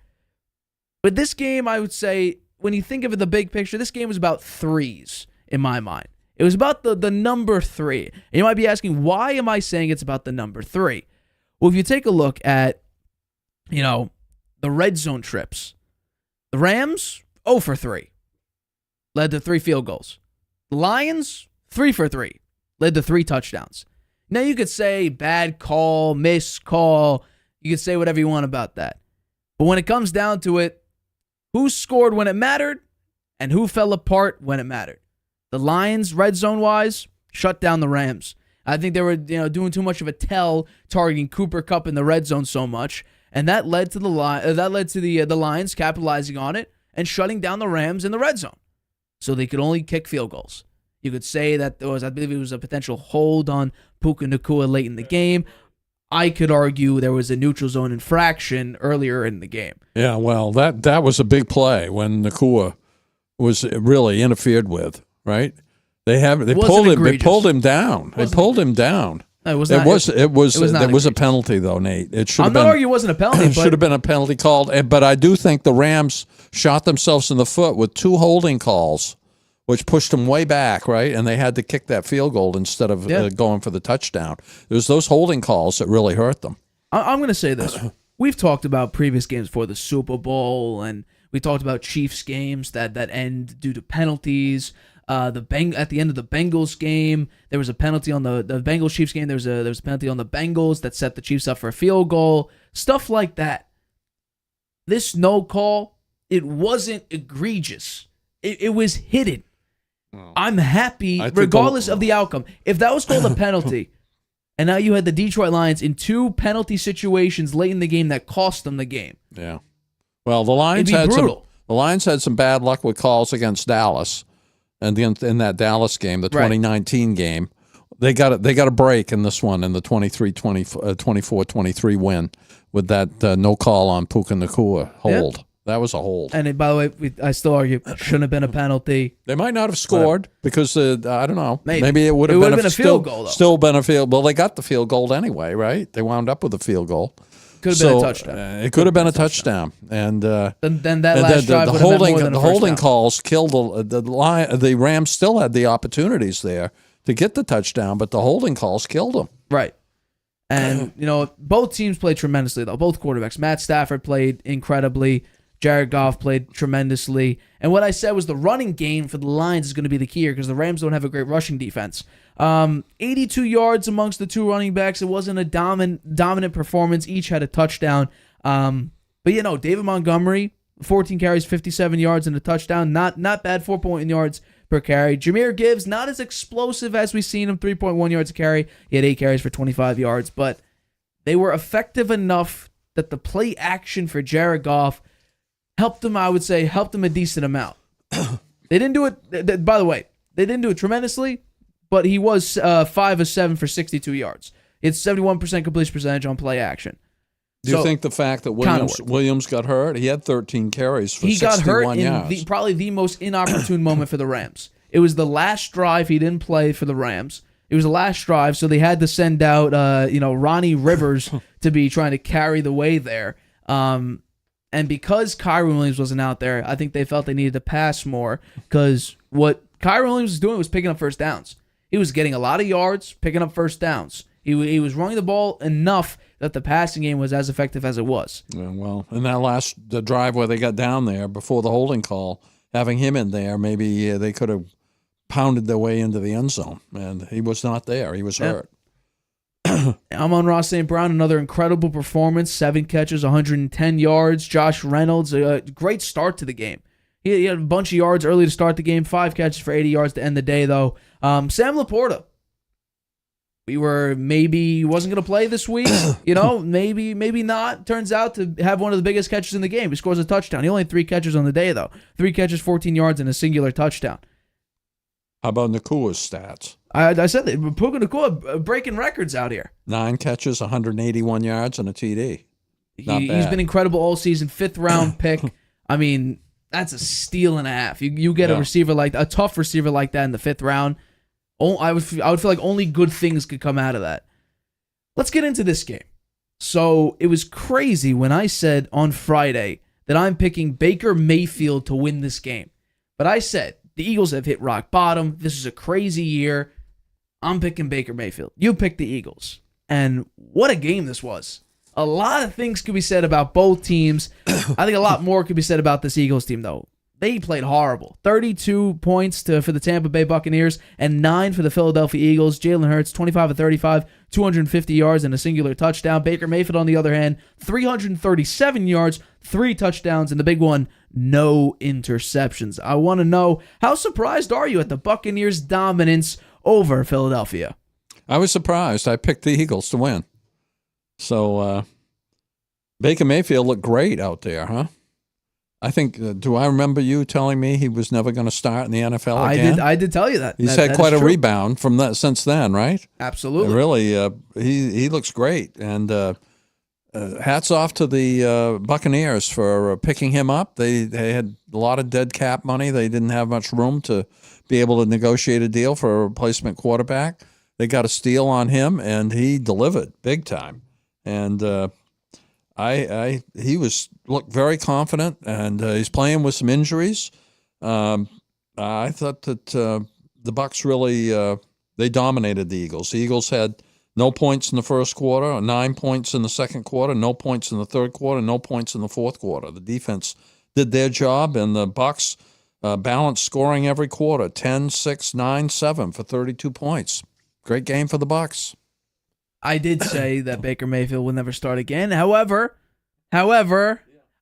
But this game, I would say, when you think of it, the big picture, this game was about threes in my mind. It was about the number 3. And you might be asking, why am I saying it's about the number 3? Well, if you take a look at, the red zone trips, the Rams, 0 for 3, led to 3 field goals. The Lions, 3 for 3, led to 3 touchdowns. Now, you could say bad call, missed call. You could say whatever you want about that. But when it comes down to it, who scored when it mattered and who fell apart when it mattered? The Lions, red zone-wise, shut down the Rams. I think they were doing too much of a tell, targeting Cooper Kupp in the red zone so much, and that led to the Lions capitalizing on it and shutting down the Rams in the red zone, so they could only kick field goals. You could say that I believe it was a potential hold on Puka Nacua late in the game. I could argue there was a neutral zone infraction earlier in the game. Yeah, well, that was a big play when Nacua was really interfered with. Right? They Wasn't pulled him. They egregious. pulled him down. They Wasn't pulled him down. No, it was not. It was not there was a egregious. penalty though, Nate. It should I'm have not been. arguing it wasn't a penalty, It should but have been a penalty called. But I do think the Rams shot themselves in the foot with 2 holding calls, which pushed them way back, right? And they had to kick that field goal instead of going for the touchdown. It was those holding calls that really hurt them. I'm going to say this. We've talked about previous games for the Super Bowl, and we talked about Chiefs games that end due to penalties. At the end of the Bengals game, there was a penalty on the Bengals Chiefs game. There was a penalty on the Bengals that set the Chiefs up for a field goal. Stuff like that. This no call, it wasn't egregious. It was hidden. Well, I'm happy regardless of the outcome. If that was called a penalty, and now you had the Detroit Lions in 2 penalty situations late in the game that cost them the game. Yeah. Well, the Lions had some bad luck with calls against Dallas, and in that Dallas game, the 2019 game, they got a break in this one in the 24-23 win with that no call on Puka Nacua hold. Yep. That was a hold. And by the way, I still argue it shouldn't have been a penalty. They might not have scored because I don't know. Maybe it would have been a field goal. Though. Still been a field. Well, they got the field goal anyway, right? They wound up with a field goal. Could have been a touchdown. It could have been a touchdown. And then that last drive would have been more than a the holding first down. calls killed the Rams. Still had the opportunities there to get the touchdown, but the holding calls killed them. Right. And both teams played tremendously though. Both quarterbacks. Matt Stafford played incredibly. Jared Goff played tremendously. And what I said was the running game for the Lions is going to be the key here because the Rams don't have a great rushing defense. 82 yards amongst the 2 running backs. It wasn't a dominant performance. Each had a touchdown. But David Montgomery, 14 carries, 57 yards and a touchdown. Not bad, 4.1 yards per carry. Jahmyr Gibbs, not as explosive as we've seen him, 3.1 yards a carry. He had 8 carries for 25 yards. But they were effective enough that the play action for Jared Goff helped them a decent amount. They didn't do it, by the way, they didn't do it tremendously, but he was 5 of 7 for 62 yards. It's 71% completion percentage on play action. Do you think the fact that Williams got hurt, he had 13 carries for 61 yards. He got hurt in probably the most inopportune moment for the Rams. It was the last drive he didn't play for the Rams. It was the last drive, so they had to send out Ronnie Rivers to be trying to carry the way there. And because Kyron Williams wasn't out there, I think they felt they needed to pass more because what Kyron Williams was doing was picking up first downs. He was getting a lot of yards, picking up first downs. He was running the ball enough that the passing game was as effective as it was. Yeah, well, in that the drive where they got down there before the holding call, having him in there, maybe they could have pounded their way into the end zone, and he was not there. He was hurt. Amon-Ra St. Brown, another incredible performance, 7 catches, 110 yards. Josh Reynolds, a great start to the game. He had a bunch of yards early to start the game, 5 catches for 80 yards to end the day, though. Sam Laporta, we were maybe he wasn't going to play this week, maybe not. Turns out to have one of the biggest catches in the game. He scores a touchdown. He only had 3 catches on the day, though. 3 catches, 14 yards, and a singular touchdown. How about Nakua's stats? I said that. Puka Nacua breaking records out here. 9 catches, 181 yards, and a TD. He's been incredible all season. 5th round pick. I mean, that's a steal and a half. You get a receiver a tough receiver like that in the 5th round. I would feel like only good things could come out of that. Let's get into this game. So it was crazy when I said on Friday that I'm picking Baker Mayfield to win this game. But I said the Eagles have hit rock bottom. This is a crazy year. I'm picking Baker Mayfield. You picked the Eagles. And what a game this was. A lot of things could be said about both teams. I think a lot more could be said about this Eagles team, though. They played horrible. 32 points for the Tampa Bay Buccaneers and 9 for the Philadelphia Eagles. Jalen Hurts, 25 of 35, 250 yards and a singular touchdown. Baker Mayfield, on the other hand, 337 yards, 3 touchdowns, and the big one, no interceptions. I want to know, how surprised are you at the Buccaneers' dominance over Philadelphia? I was surprised. I picked the Eagles to win. So, Baker Mayfield looked great out there, huh? I think, do I remember you telling me he was never going to start in the NFL again? I did tell you that. He's had quite a rebound from that since then, right? Absolutely. Really, he looks great. And hats off to the Buccaneers for picking him up. They had a lot of dead cap money. They didn't have much room to be able to negotiate a deal for a replacement quarterback. They got a steal on him, and he delivered big time. And he looked very confident, and he's playing with some injuries. I thought that the Bucs really they dominated the Eagles. The Eagles had no points in the first quarter, 9 points in the second quarter, no points in the third quarter, no points in the fourth quarter. The defense did their job, and the Bucs balanced scoring every quarter, 10, 6, 9, 7 for 32 points. Great game for the Bucs. I did say that Baker Mayfield will never start again. However,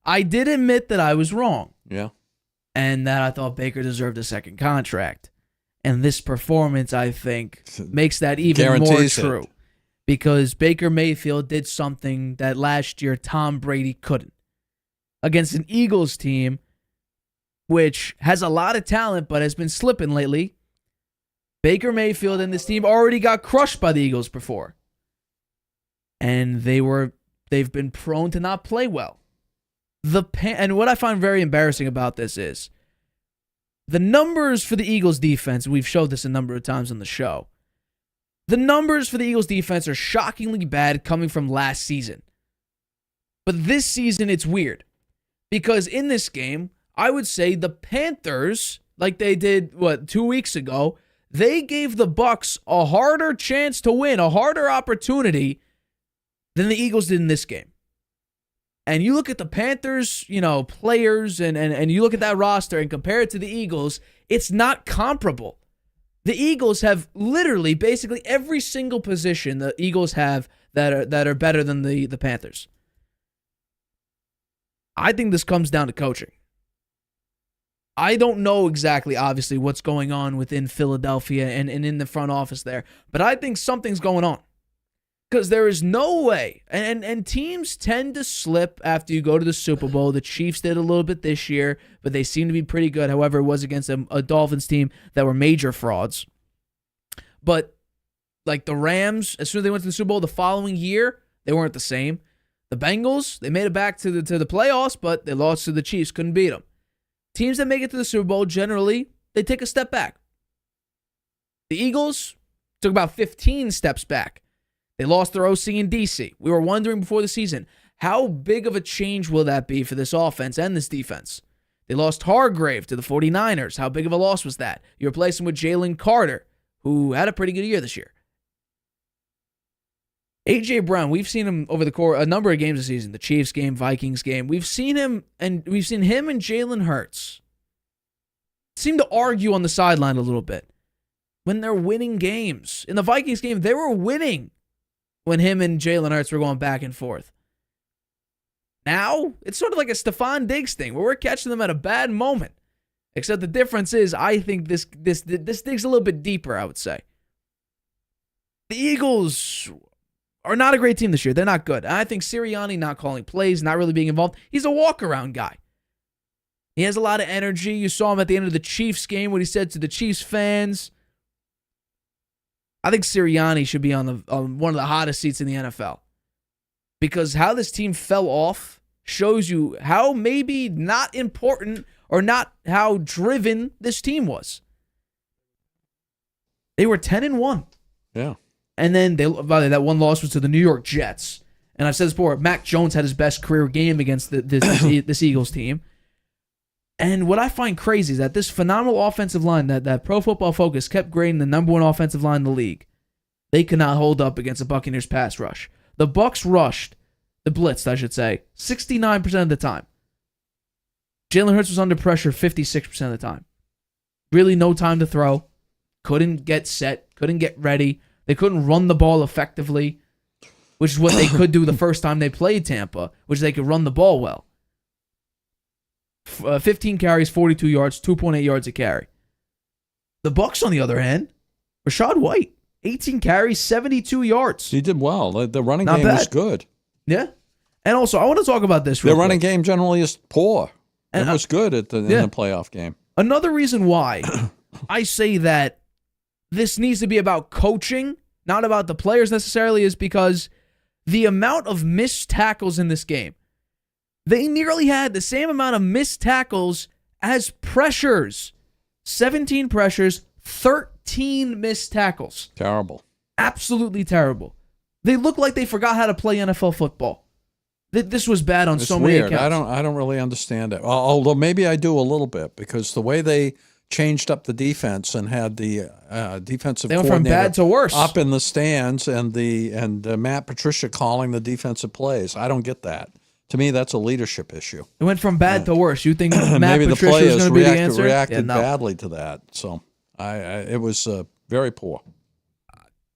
I did admit that I was wrong. Yeah. And that I thought Baker deserved a second contract. And this performance, I think, makes that even more true. Because Baker Mayfield did something that last year Tom Brady couldn't. Against an Eagles team, which has a lot of talent but has been slipping lately, Baker Mayfield and this team already got crushed by the Eagles before. And they've been prone to not play well. And what I find very embarrassing about this is the numbers for the Eagles defense, we've showed this a number of times on the show. The numbers for the Eagles defense are shockingly bad coming from last season. But this season, it's weird. Because in this game, I would say the Panthers, like they did, 2 weeks ago, they gave the Bucs a harder chance to win, a harder opportunity than the Eagles did in this game. And you look at the Panthers, players, and you look at that roster and compare it to the Eagles, it's not comparable. The Eagles have literally basically every single position the Eagles have that are better than the Panthers. I think this comes down to coaching. I don't know exactly, obviously, what's going on within Philadelphia and in the front office there, but I think something's going on. Because there is no way, and teams tend to slip after you go to the Super Bowl. The Chiefs did a little bit this year, but they seem to be pretty good. However, it was against a Dolphins team that were major frauds. But like the Rams, as soon as they went to the Super Bowl the following year, they weren't the same. The Bengals, they made it back to the playoffs, but they lost to the Chiefs, couldn't beat them. Teams that make it to the Super Bowl, generally, they take a step back. The Eagles took about 15 steps back. They lost their OC in D.C. We were wondering before the season, how big of a change will that be for this offense and this defense? They lost Hargrave to the 49ers. How big of a loss was that? You replace him with Jalen Carter, who had a pretty good year this year. A.J. Brown, we've seen him over the course a number of games this season, the Chiefs game, Vikings game. We've seen him and Jalen Hurts seem to argue on the sideline a little bit when they're winning games. In the Vikings game, they were winning when him and Jalen Hurts were going back and forth. Now, it's sort of like a Stephon Diggs thing, where we're catching them at a bad moment. Except the difference is, I think this digs a little bit deeper, I would say. The Eagles are not a great team this year. They're not good. I think Sirianni not calling plays, not really being involved. He's a walk-around guy. He has a lot of energy. You saw him at the end of the Chiefs game, what he said to the Chiefs fans. I think Sirianni should be on one of the hottest seats in the NFL. Because how this team fell off shows you how maybe not important or not how driven this team was. They were 10-1. Yeah. And then that one loss was to the New York Jets. And I've said this before, Mac Jones had his best career game against this Eagles team. And what I find crazy is that this phenomenal offensive line that Pro Football Focus kept grading the number one offensive line in the league, they could not hold up against the Buccaneers pass rush. The Bucs rushed, the blitzed, I should say, 69% of the time. Jalen Hurts was under pressure 56% of the time. Really no time to throw. Couldn't get set. Couldn't get ready. They couldn't run the ball effectively, which is what they could do the first time they played Tampa, which they could run the ball well. 15 carries, 42 yards, 2.8 yards a carry. The Bucs, on the other hand, Rachaad White, 18 carries, 72 yards. He did well. The running Not game bad. was good. Yeah. And also, I want to talk about this real Their running quick. game generally is poor. And it was good in the playoff game. Another reason why I say that this needs to be about coaching, not about the players necessarily, is because the amount of missed tackles in this game. They nearly had the same amount of missed tackles as pressures. 17 pressures, 13 missed tackles. Terrible. Absolutely terrible. They look like they forgot how to play NFL football. This was bad on so many accounts. I don't really understand it. Although maybe I do a little bit, because the way they changed up the defense and had the defensive They went coordinator from bad to worse. up in the stands and Matt Patricia calling the defensive plays. I don't get that. To me, that's a leadership issue. It went from bad to worse. You think Matt Maybe the Patricia was players going to be the answer? reacted badly to that. So it was very poor.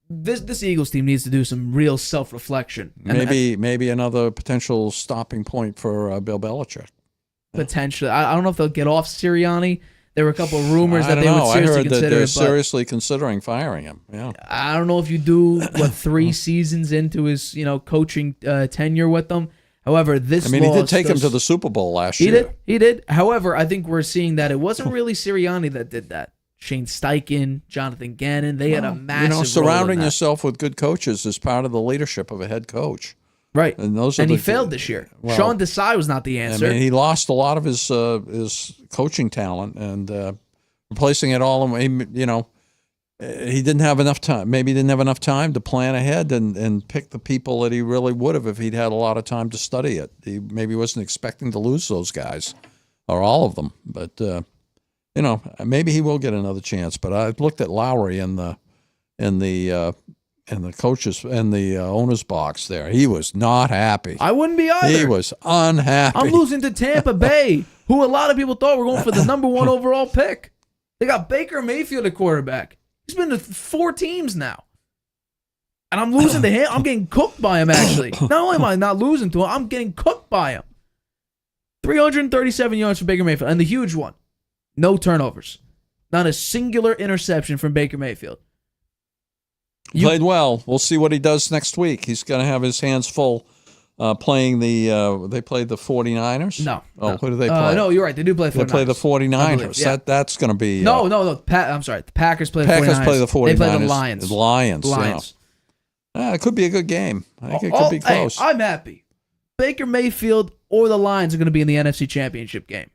This Eagles team needs to do some real self-reflection. Maybe another potential stopping point for Bill Belichick. Potentially. I don't know if they'll get off Sirianni. There were a couple of rumors that they would seriously I heard consider that they're it. seriously considering firing him. Yeah. I don't know if you do 3 seasons into his coaching tenure with them. However, this he did take him to the Super Bowl last year. He did. However, I think we're seeing that it wasn't really Sirianni that did that. Shane Steichen, Jonathan Gannon, they had a massive role surrounding in that. yourself with good coaches is part of the leadership of a head coach. Right. And he failed this year. Well, Sean Desai was not the answer. He lost a lot of his coaching talent, and replacing it all, he didn't have enough time. Maybe he didn't have enough time to plan ahead and pick the people that he really would have if he'd had a lot of time to study it. He maybe wasn't expecting to lose those guys, or all of them. But maybe he will get another chance. But I looked at Lowry in the coaches and the owner's box there. He was not happy. I wouldn't be either. He was unhappy. I'm losing to Tampa Bay, who a lot of people thought were going for the number 1 overall pick. They got Baker Mayfield at quarterback. He's been to 4 teams now. And I'm losing to him. I'm getting cooked by him, actually. Not only am I not losing to him, I'm getting cooked by him. 337 yards for Baker Mayfield. And the huge one, no turnovers. Not a singular interception from Baker Mayfield. Played well. We'll see what he does next week. He's going to have his hands full playing they played the 49ers? No. Who do they play? No, you're right. They do play the 49ers. They play the 49ers. Yeah. That's going to be... No. I'm sorry. The Packers play the 49ers. Packers play the 49ers. They play the Lions. The Lions. It could be a good game. I think it could be close. Hey, I'm happy. Baker Mayfield or the Lions are going to be in the NFC Championship game.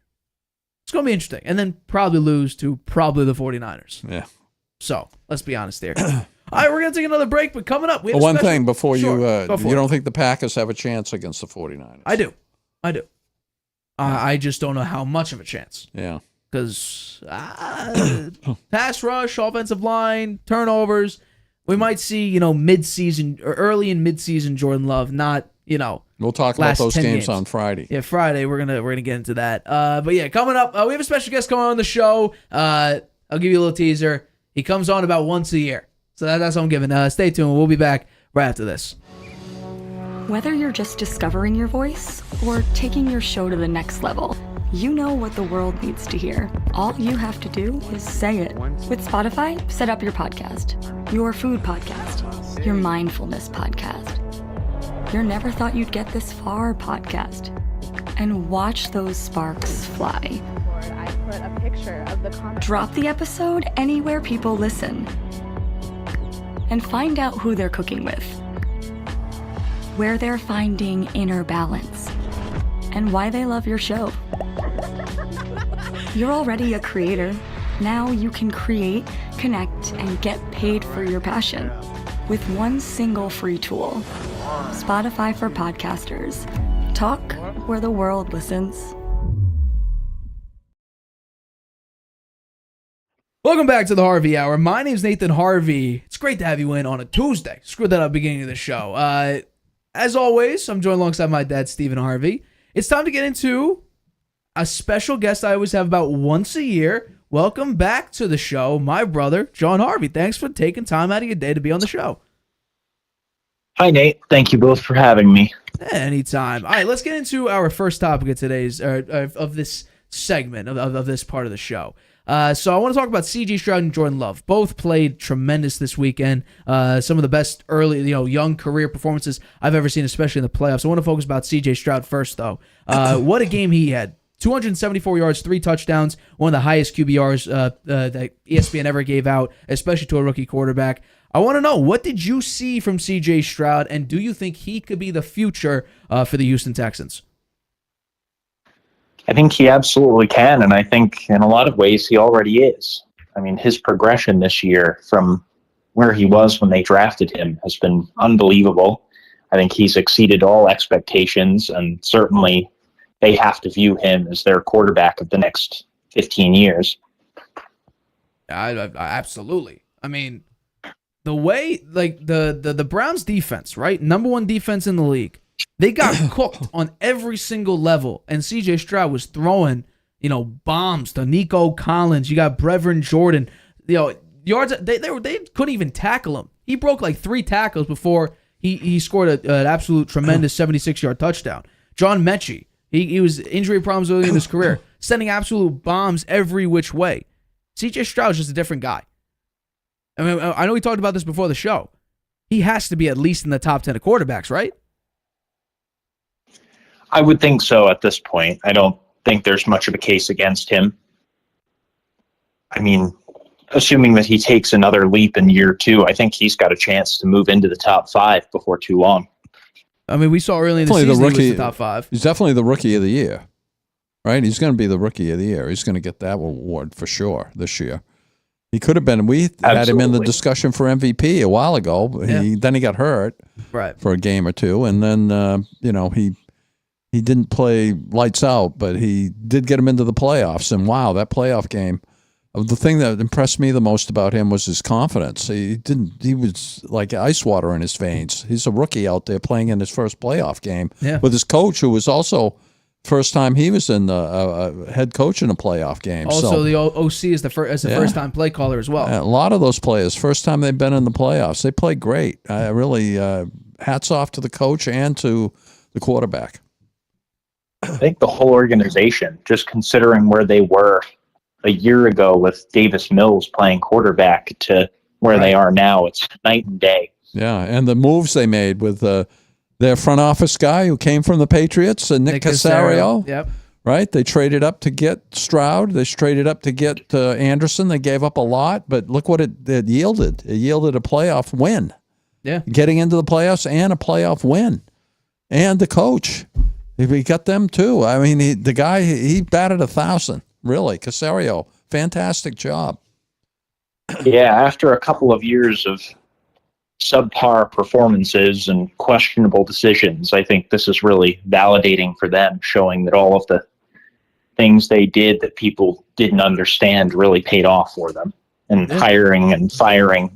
It's going to be interesting. And then probably lose to the 49ers. Yeah. So, let's be honest there. All right, we're going to take another break, but coming up, we have one thing before you don't it. think the Packers have a chance against the 49ers? I do. I just don't know how much of a chance. Yeah. Because pass rush, offensive line, turnovers. We might see, mid-season or early in mid-season Jordan Love, not, We'll talk about those games on Friday. Yeah, Friday we're gonna get into that. But yeah, coming up, we have a special guest coming on the show. I'll give you a little teaser. He comes on about once a year. So that's what I'm giving. Stay tuned. We'll be back right after this. Whether you're just discovering your voice or taking your show to the next level, you know what the world needs to hear. All you have to do is say it. With Spotify, set up your podcast. Your food podcast. Your mindfulness podcast. Your never thought you'd get this far podcast. And watch those sparks fly. I put a picture of the comment. Drop the episode anywhere people listen. And find out who they're cooking with. Where they're finding inner balance. And why they love your show. You're already a creator. Now you can create, connect, and get paid for your passion with one single free tool. Spotify for podcasters. Talk where the world listens. Welcome back to the Harvey Hour. My name's Nathan Harvey. It's great to have you in on a Tuesday. Screwed that up beginning of the show. As always, I'm joined alongside my dad, Stephen Harvey. It's time to get into a special guest I always have about once a year. Welcome back to the show, my brother, John Harvey. Thanks for taking time out of your day to be on the show. Hi, Nate. Thank you both for having me. Anytime. All right, let's get into our first topic of today's, of this segment, of this part of the show. So I want to talk about C.J. Stroud and Jordan Love. Both played tremendous this weekend. Some of the best early, young career performances I've ever seen, especially in the playoffs. I want to focus about C.J. Stroud first, though. What a game he had. 274 yards, 3 touchdowns, one of the highest QBRs that ESPN ever gave out, especially to a rookie quarterback. I want to know, what did you see from C.J. Stroud, and do you think he could be the future for the Houston Texans? I think he absolutely can, and I think in a lot of ways he already is. I mean, his progression this year from where he was when they drafted him has been unbelievable. I think he's exceeded all expectations, and certainly they have to view him as their quarterback of the next 15 years. I absolutely. I mean, the way, like, the Browns defense, right? Number one defense in the league. They got cooked on every single level, and C.J. Stroud was throwing, bombs to Nico Collins. You got Brevin Jordan. Yards. They couldn't even tackle him. He broke like 3 tackles before he scored an absolute tremendous 76-yard touchdown. John Mechie, he was injury problems early in his career, sending absolute bombs every which way. C.J. Stroud's just a different guy. I mean, I know we talked about this before the show. He has to be at least in the top 10 of quarterbacks, right? I would think so at this point. I don't think there's much of a case against him. I mean, assuming that he takes another leap in year 2, I think he's got a chance to move into the top 5 before too long. I mean, we saw early in the season he was the top 5. He's definitely the rookie of the year, right? He's going to be the rookie of the year. He's going to get that award for sure this year. He could have been. We had him in the discussion for MVP a while ago. Then he got hurt for a game or two, and then he didn't play lights out, but he did get him into the playoffs. And wow, that playoff game! The thing that impressed me the most about him was his confidence. He was like ice water in his veins. He's a rookie out there playing in his first playoff game with his coach, who was also first time he was in the head coach in a playoff game. Also, the OC is the first time play caller as well. A lot of those players, first time they've been in the playoffs, they played great. Really, hats off to the coach and to the quarterback. I think the whole organization, just considering where they were a year ago with Davis Mills playing quarterback to where they are now, it's night and day. Yeah, and the moves they made with their front office guy who came from the Patriots, Nick Caserio. Yep. Right? They traded up to get Stroud. They traded up to get Anderson. They gave up a lot, but look what it yielded. It yielded a playoff win. Yeah. Getting into the playoffs and a playoff win. And the coach. We got them too. I mean, the guy, he batted 1,000, really. Caserio, fantastic job. Yeah, after a couple of years of subpar performances and questionable decisions, I think this is really validating for them, showing that all of the things they did that people didn't understand really paid off for them. And hiring and firing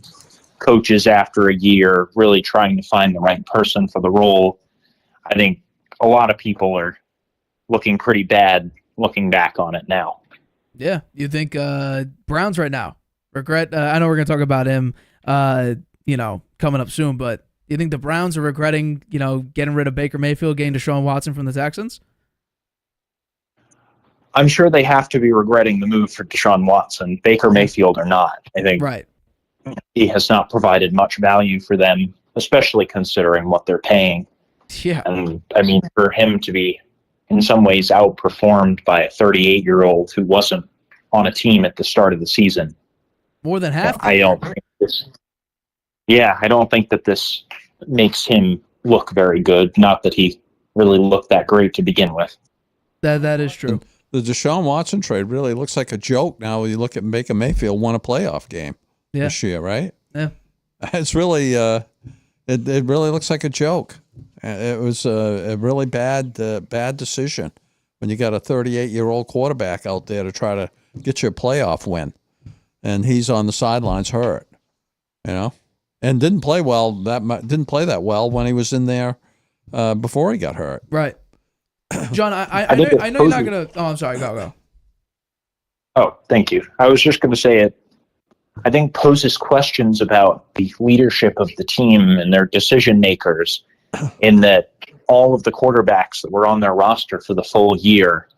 coaches after a year, really trying to find the right person for the role. I think a lot of people are looking pretty bad looking back on it now. Yeah. You think Browns right now regret, I know we're going to talk about him, coming up soon, but you think the Browns are regretting, getting rid of Baker Mayfield, getting Deshaun Watson from the Texans? I'm sure they have to be regretting the move for Deshaun Watson. Baker Mayfield or not. I think he has not provided much value for them, especially considering what they're paying. Yeah. And I mean, for him to be in some ways outperformed by a 38-year-old who wasn't on a team at the start of the season. More than half. I don't think that this makes him look very good. Not that he really looked that great to begin with. That is true. The Deshaun Watson trade really looks like a joke now when you look at Baker Mayfield won a playoff game this year, right? Yeah. It's really, it really looks like a joke. It was a really bad decision when you got a 38-year-old quarterback out there to try to get you a playoff win, and he's on the sidelines hurt, and didn't play well. Didn't play that well when he was in there before he got hurt. Right, John. I know you're not gonna. Oh, I'm sorry. Go. Oh, thank you. I was just going to say it. I think poses questions about the leadership of the team and their decision makers, in that all of the quarterbacks that were on their roster for the full year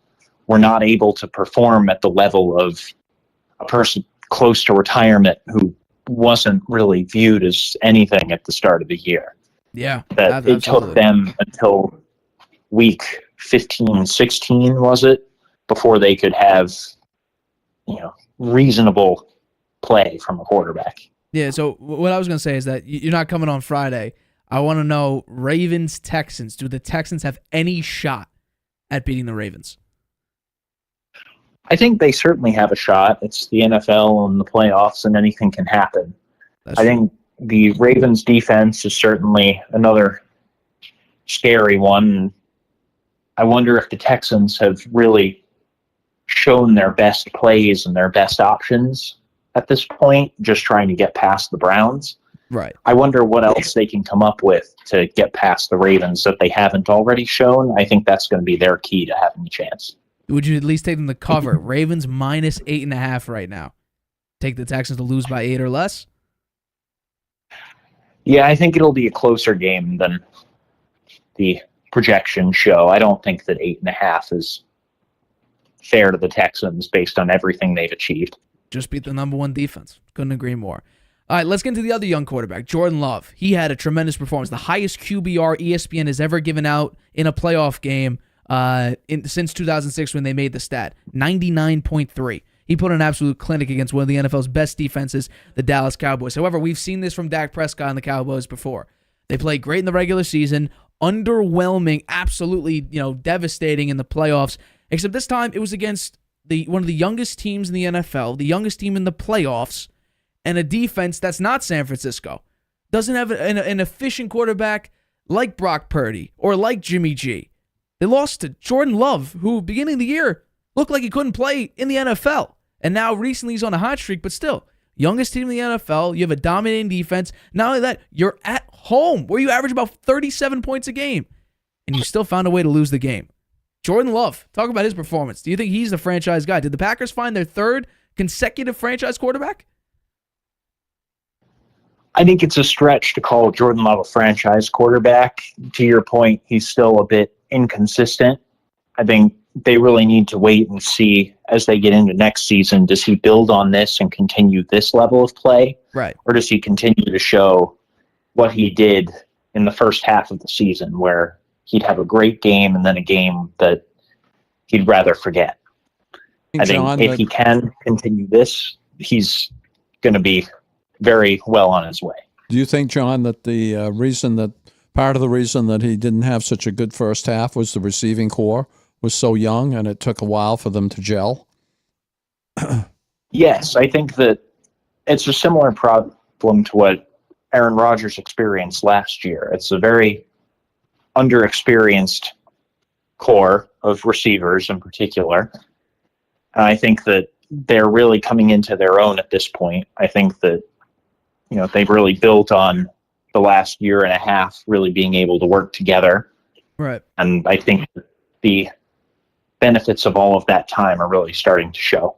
were not able to perform at the level of a person close to retirement who wasn't really viewed as anything at the start of the year. Yeah. That it took them until week 15, 16, was it, before they could have, reasonable play from a quarterback. Yeah, so what I was going to say is that you're not coming on Friday. I want to know Ravens-Texans. Do the Texans have any shot at beating the Ravens? I think they certainly have a shot. It's the NFL and the playoffs, and anything can happen. I think the Ravens defense is certainly another scary one. I wonder if the Texans have really shown their best plays and their best options at this point, just trying to get past the Browns. Right. I wonder what else they can come up with to get past the Ravens that they haven't already shown. I think that's going to be their key to having a chance. Would you at least take them to cover? Ravens minus 8.5 right now. Take the Texans to lose by 8 or less? Yeah, I think it'll be a closer game than the projection show. I don't think that 8.5 is fair to the Texans based on everything they've achieved. Just beat the number one defense. Couldn't agree more. All right, let's get into the other young quarterback, Jordan Love. He had a tremendous performance, the highest QBR ESPN has ever given out in a playoff game since 2006 when they made the stat, 99.3. He put an absolute clinic against one of the NFL's best defenses, the Dallas Cowboys. However, we've seen this from Dak Prescott and the Cowboys before. They played great in the regular season, underwhelming, absolutely devastating in the playoffs, except this time it was against one of the youngest teams in the NFL, the youngest team in the playoffs, and a defense that's not San Francisco. Doesn't have an efficient quarterback like Brock Purdy or like Jimmy G. They lost to Jordan Love, who beginning of the year looked like he couldn't play in the NFL. And now recently he's on a hot streak, but still, youngest team in the NFL, you have a dominating defense. Not only that, you're at home where you average about 37 points a game, and you still found a way to lose the game. Jordan Love, talk about his performance. Do you think he's the franchise guy? Did the Packers find their third consecutive franchise quarterback? I think it's a stretch to call Jordan Love a franchise quarterback. To your point, he's still a bit inconsistent. I think they really need to wait and see as they get into next season. Does he build on this and continue this level of play? Right. Or does he continue to show what he did in the first half of the season, where he'd have a great game and then a game that he'd rather forget? I think if he can continue this, he's going to be very well on his way. Do you think, John, that part of the reason that he didn't have such a good first half was the receiving core was so young and it took a while for them to gel? Yes, I think that it's a similar problem to what Aaron Rodgers experienced last year. It's a very underexperienced core of receivers in particular. And I think that they're really coming into their own at this point. I think that they've really built on the last year and a half really being able to work together. Right. And I think the benefits of all of that time are really starting to show.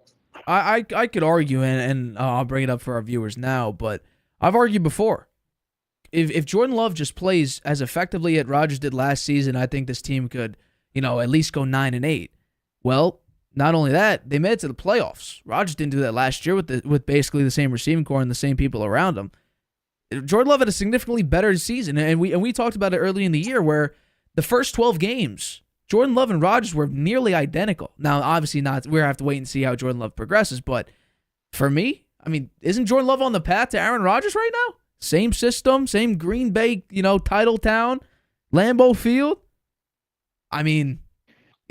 I could argue, and I'll bring it up for our viewers now, but I've argued before. If Jordan Love just plays as effectively as Rodgers did last season, I think this team could, at least go 9-8. Well, not only that, they made it to the playoffs. Rodgers didn't do that last year with basically the same receiving core and the same people around him. Jordan Love had a significantly better season, and we talked about it early in the year where the first 12 games, Jordan Love and Rodgers were nearly identical. Now, obviously not. We're going to have to wait and see how Jordan Love progresses, but for me, isn't Jordan Love on the path to Aaron Rodgers right now? Same system, same Green Bay, title town, Lambeau Field. You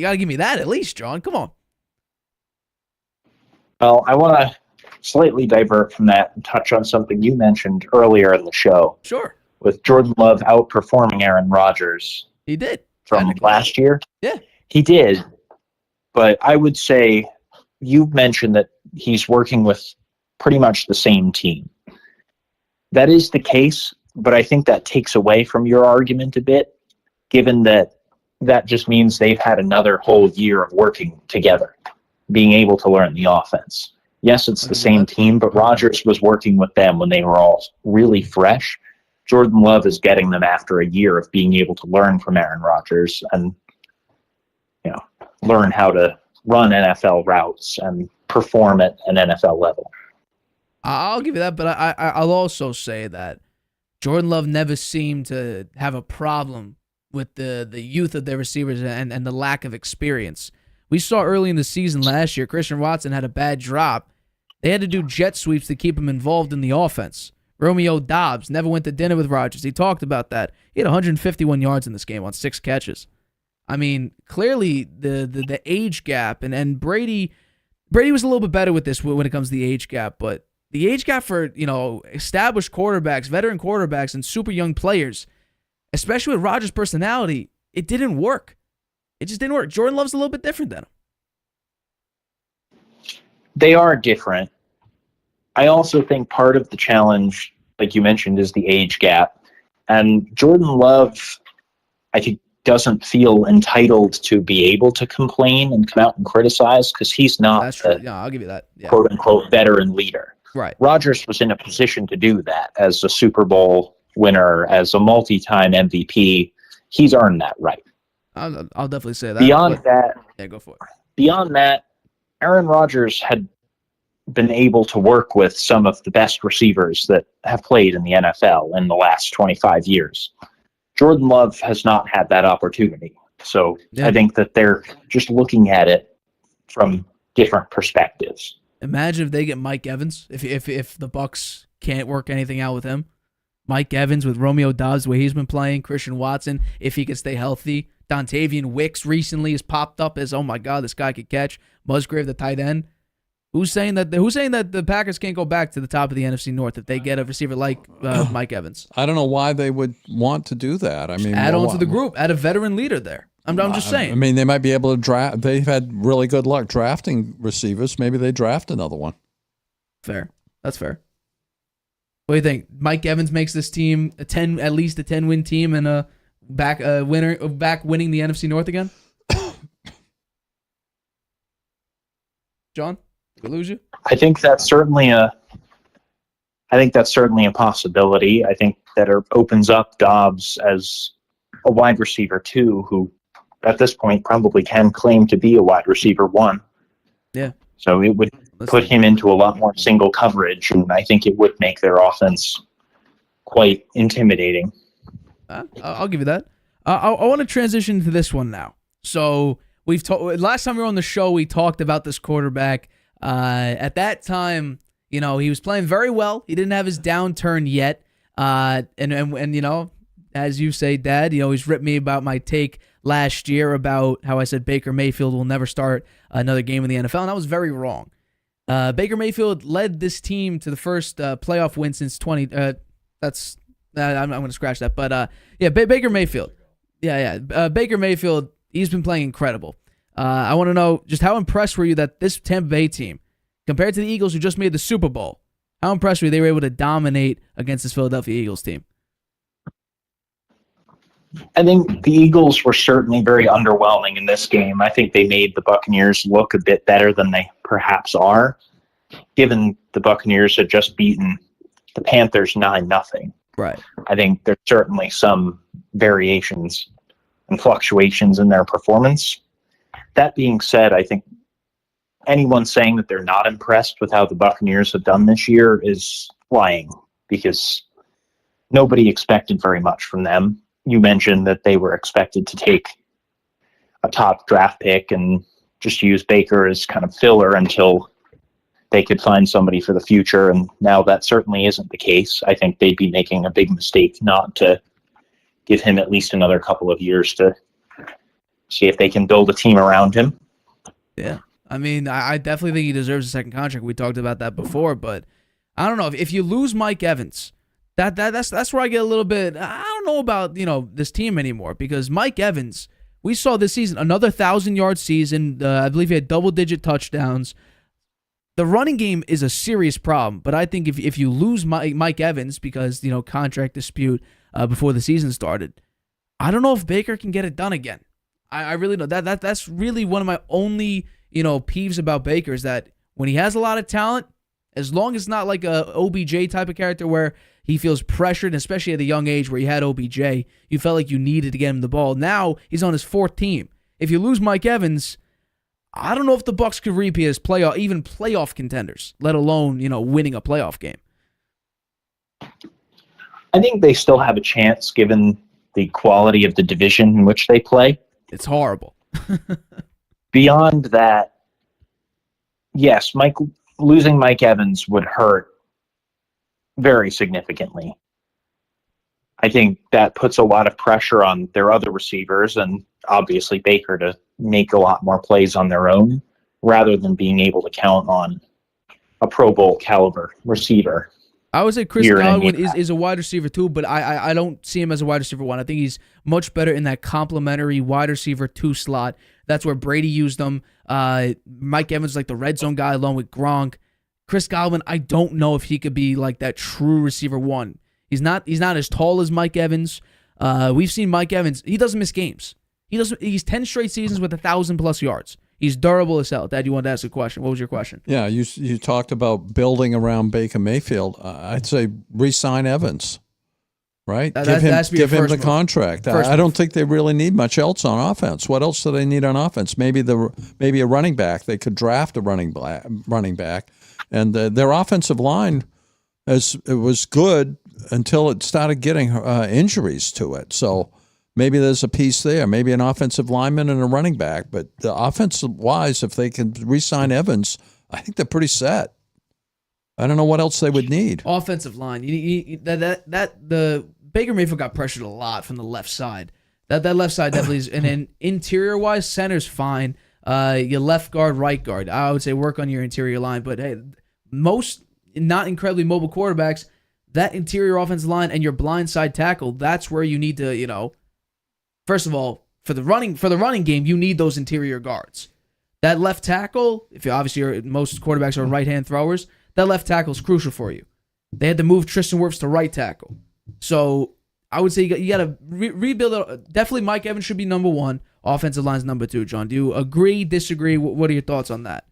got to give me that at least, John. Come on. Well, I want to slightly divert from that and touch on something you mentioned earlier in the show. Sure. With Jordan Love outperforming Aaron Rodgers. He did. From last year? Yeah. He did. But I would say you mentioned that he's working with pretty much the same team. That is the case, but I think that takes away from your argument a bit, given that just means they've had another whole year of working together, being able to learn the offense. Yes, it's the same team, but Rodgers was working with them when they were all really fresh. Jordan Love is getting them after a year of being able to learn from Aaron Rodgers and learn how to run NFL routes and perform at an NFL level. I'll give you that, but I'll also say that Jordan Love never seemed to have a problem with the youth of their receivers and the lack of experience. We saw early in the season last year, Christian Watson had a bad drop. They had to do jet sweeps to keep him involved in the offense. Romeo Doubs never went to dinner with Rodgers. He talked about that. He had 151 yards in this game on 6 catches. I mean, clearly the age gap, and Brady was a little bit better with this when it comes to the age gap, but the age gap for, established quarterbacks, veteran quarterbacks, and super young players, especially with Rodgers' personality, it didn't work. It just didn't work. Jordan Love's a little bit different than him. They are different. I also think part of the challenge, like you mentioned, is the age gap. And Jordan Love, I think, doesn't feel entitled to be able to complain and come out and criticize because he's not That's true. Yeah, I'll give you that. Yeah. quote-unquote veteran leader. Right. Rodgers was in a position to do that as a Super Bowl winner, as a multi-time MVP. He's earned that right. I'll definitely say that. Beyond that, yeah, go for it. Beyond that, Aaron Rodgers had been able to work with some of the best receivers that have played in the NFL in the last 25 years. Jordan Love has not had that opportunity. So I think that they're just looking at it from different perspectives. Imagine if they get Mike Evans, if the Bucs can't work anything out with him. Mike Evans with Romeo Doubs, the way he's been playing, Christian Watson, if he can stay healthy. Dontavian Wicks recently has popped up as, oh my God, this guy could catch. Musgrave, the tight end. Who's saying that the Packers can't go back to the top of the NFC North if they get a receiver like Mike Evans? I don't know why they would want to do that. I mean, add on to the group, add a veteran leader there. I'm just saying. I mean, they might be able to draft. They've had really good luck drafting receivers. Maybe they draft another one. Fair. That's fair. What do you think? Mike Evans makes this team at least a 10-win team and back winning the NFC North again? John? Did we lose you? I think that's certainly a possibility. I think that it opens up Dobbs as a wide receiver too, who at this point probably can claim to be a wide receiver 1. Yeah. So it would put him into a lot more single coverage, and I think it would make their offense quite intimidating. I'll give you that. I want to transition to this one now. So last time we were on the show, we talked about this quarterback. At that time, he was playing very well. He didn't have his downturn yet. And as you say, Dad, he's ripped me about my take last year about how I said Baker Mayfield will never start another game in the NFL, and I was very wrong. Baker Mayfield led this team to the first playoff win since 20. I'm going to scratch that, but Baker Mayfield. Baker Mayfield. He's been playing incredible. I want to know just how impressed were you that this Tampa Bay team, compared to the Eagles who just made the Super Bowl, how impressed were you they were able to dominate against this Philadelphia Eagles team? I think the Eagles were certainly very underwhelming in this game. I think they made the Buccaneers look a bit better than they perhaps are, given the Buccaneers had just beaten the Panthers 9-0. Right. I think there's certainly some variations and fluctuations in their performance. That being said, I think anyone saying that they're not impressed with how the Buccaneers have done this year is lying, because nobody expected very much from them. You mentioned that they were expected to take a top draft pick and just use Baker as kind of filler until they could find somebody for the future, and now that certainly isn't the case. I think they'd be making a big mistake not to give him at least another couple of years to see if they can build a team around him. Yeah. I mean, I definitely think he deserves a second contract. We talked about that before, but I don't know. If you lose Mike Evans, that's where I get a little bit, I don't know about, this team anymore, because Mike Evans, we saw this season, another 1,000-yard season. I believe he had double-digit touchdowns. The running game is a serious problem, but I think if you lose Mike Evans because, contract dispute before the season started, I don't know if Baker can get it done again. I really don't. That's really one of my only, peeves about Baker, is that when he has a lot of talent, as long as it's not like a OBJ type of character where he feels pressured, especially at a young age where you had OBJ, you felt like you needed to get him the ball. Now he's on his 4th team. If you lose Mike Evans, I don't know if the Bucs could repeat as playoff contenders, let alone, winning a playoff game. I think they still have a chance given the quality of the division in which they play. It's horrible. Beyond that, yes, Mike losing Mike Evans would hurt very significantly. I think that puts a lot of pressure on their other receivers and obviously Baker to make a lot more plays on their own rather than being able to count on a Pro Bowl caliber receiver. I would say Chris year in and Godwin year out. is a wide receiver too, but I don't see him as a wide receiver 1. I think he's much better in that complementary wide receiver 2 slot. That's where Brady used him. Mike Evans is like the red zone guy along with Gronk. Chris Godwin, I don't know if he could be like that true receiver 1. He's not as tall as Mike Evans. We've seen Mike Evans. He doesn't miss games. He's 10 straight seasons with 1,000+ yards. He's durable as hell. Dad, you wanted to ask a question. What was your question? Yeah, you talked about building around Baker Mayfield. I'd say re-sign Evans, right? Give him the contract. I don't think they really need much else on offense. What else do they need on offense? Maybe a running back. They could draft a running back, and their offensive line it was good until it started getting injuries to it. So maybe there's a piece there, maybe an offensive lineman and a running back. But the offensive-wise, if they can re-sign Evans, I think they're pretty set. I don't know what else they would need. Offensive line. The Baker Mayfield got pressured a lot from the left side. That left side definitely is. And then interior-wise, center's fine. Your left guard, right guard. I would say work on your interior line. But hey, most not incredibly mobile quarterbacks, that interior offensive line and your blind side tackle, that's where you need to, first of all, for the running game, you need those interior guards. That left tackle, if you obviously most quarterbacks are right-hand throwers, that left tackle is crucial for you. They had to move Tristan Wirfs to right tackle. So I would say you got to rebuild it. Definitely Mike Evans should be number 1. Offensive line's number 2. John, do you agree, disagree? What are your thoughts on that?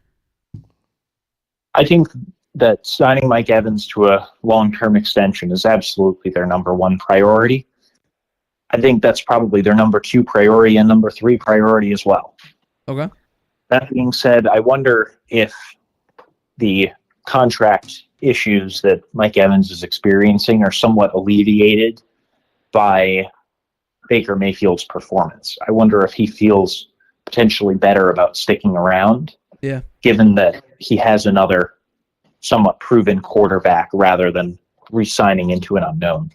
I think that signing Mike Evans to a long-term extension is absolutely their number 1 priority. I think that's probably their number 2 priority and number 3 priority as well. Okay. That being said, I wonder if the contract issues that Mike Evans is experiencing are somewhat alleviated by Baker Mayfield's performance. I wonder if he feels potentially better about sticking around, given that he has another somewhat proven quarterback rather than re-signing into an unknown.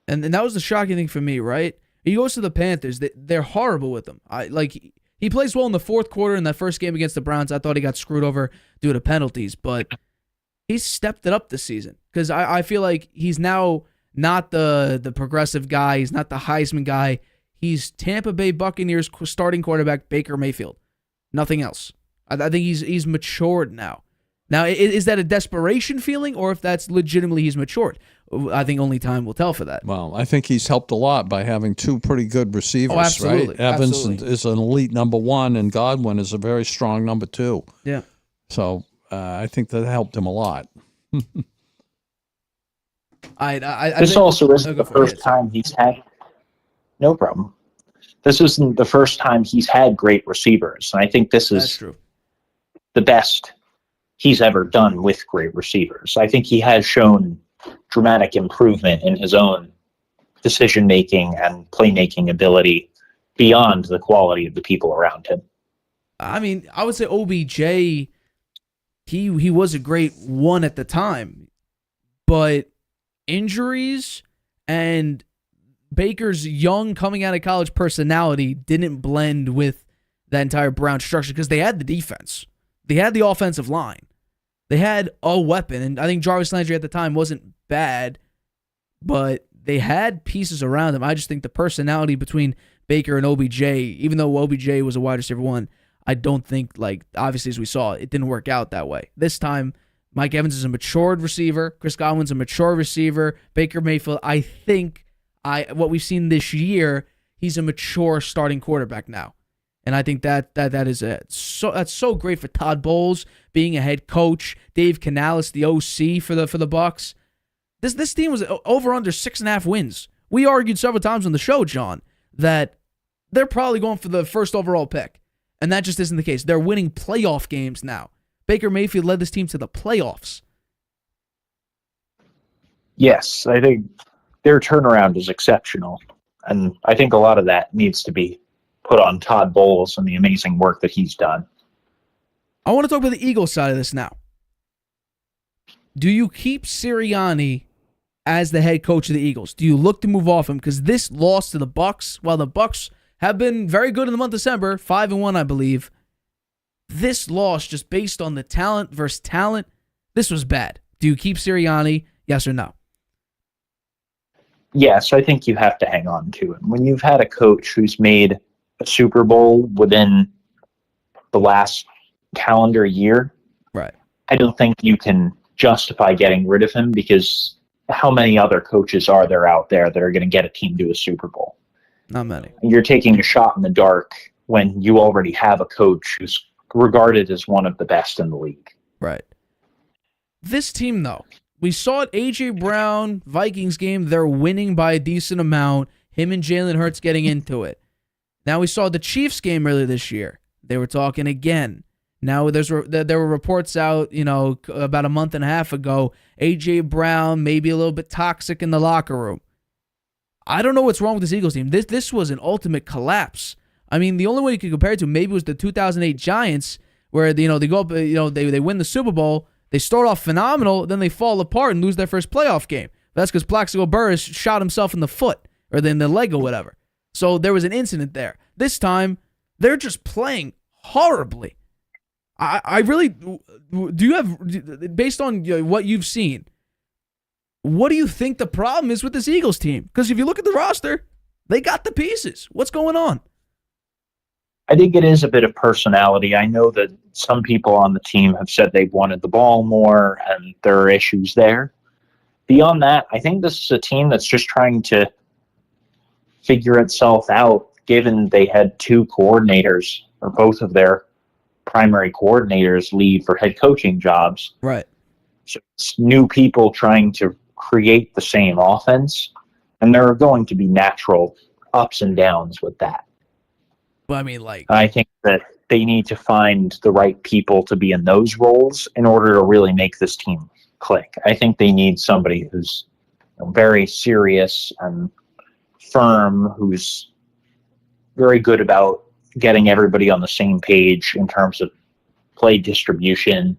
And that was the shocking thing for me, right? He goes to the Panthers. They're horrible with him. He plays well in the fourth quarter in that first game against the Browns. I thought he got screwed over due to penalties, but he's stepped it up this season because I feel like he's now not the progressive guy. He's not the Heisman guy. He's Tampa Bay Buccaneers starting quarterback Baker Mayfield. Nothing else. I think he's matured now. Now, is that a desperation feeling or if that's legitimately he's matured? I think only time will tell for that. Well, I think he's helped a lot by having 2 pretty good receivers, absolutely. right? Evans Absolutely. is an elite number 1, and Godwin is a very strong number 2. Yeah. So I think that helped him a lot. This also isn't the first time he's had. No problem. This isn't the first time he's had great receivers, and I think this is the best he's ever done with great receivers. I think he has shown dramatic improvement in his own decision-making and playmaking ability beyond the quality of the people around him. I mean, I would say OBJ, he was a great 1 at the time, but injuries and Baker's young coming out of college personality didn't blend with that entire Brown structure because they had the defense. They had the offensive line. They had a weapon, and I think Jarvis Landry at the time wasn't bad, but they had pieces around him. I just think the personality between Baker and OBJ, even though OBJ was a wide receiver 1, I don't think, obviously as we saw, it didn't work out that way. This time, Mike Evans is a matured receiver. Chris Godwin's a mature receiver. Baker Mayfield, I think, what we've seen this year, he's a mature starting quarterback now. And I think that is that's so great for Todd Bowles being a head coach, Dave Canales, the OC for the Bucs. This team was over under 6.5 wins. We argued several times on the show, John, that they're probably going for the first overall pick, and that just isn't the case. They're winning playoff games now. Baker Mayfield led this team to the playoffs. Yes, I think their turnaround is exceptional, and I think a lot of that needs to be put on Todd Bowles and the amazing work that he's done. I want to talk about the Eagles side of this now. Do you keep Sirianni as the head coach of the Eagles? Do you look to move off him? Because this loss to the Bucs, while the Bucs have been very good in the month of December, 5-1, I believe, this loss, just based on the talent versus talent, this was bad. Do you keep Sirianni? Yes or no? Yes, I think you have to hang on to him. When you've had a coach who's made a Super Bowl within the last calendar year, Right. I don't think you can justify getting rid of him, because how many other coaches are there out there that are going to get a team to a Super Bowl? Not many. You're taking a shot in the dark when you already have a coach who's regarded as one of the best in the league. Right. This team, though, we saw it, A.J. Brown, Vikings game, they're winning by a decent amount. Him and Jalen Hurts getting into it. Now we saw the Chiefs game earlier this year. They were talking again. Now there were reports out, about a month and a half ago, A.J. Brown maybe a little bit toxic in the locker room. I don't know what's wrong with this Eagles team. This was an ultimate collapse. I mean, the only way you could compare it to maybe was the 2008 Giants, where they go up, they win the Super Bowl. They start off phenomenal, then they fall apart and lose their first playoff game. That's because Plaxico Burress shot himself in the foot or in the leg or whatever. So there was an incident there. This time, they're just playing horribly. I really, do you have, based on what you've seen, what do you think the problem is with this Eagles team? Because if you look at the roster, they got the pieces. What's going on? I think it is a bit of personality. I know that some people on the team have said they've wanted the ball more, and there are issues there. Beyond that, I think this is a team that's just trying to figure itself out, given they had two coordinators, or both of their primary coordinators, leave for head coaching jobs. Right. So it's new people trying to create the same offense, and there are going to be natural ups and downs with that. Well, I mean, I think that they need to find the right people to be in those roles in order to really make this team click. I think they need somebody who's very serious and firm, who's very good about getting everybody on the same page in terms of play distribution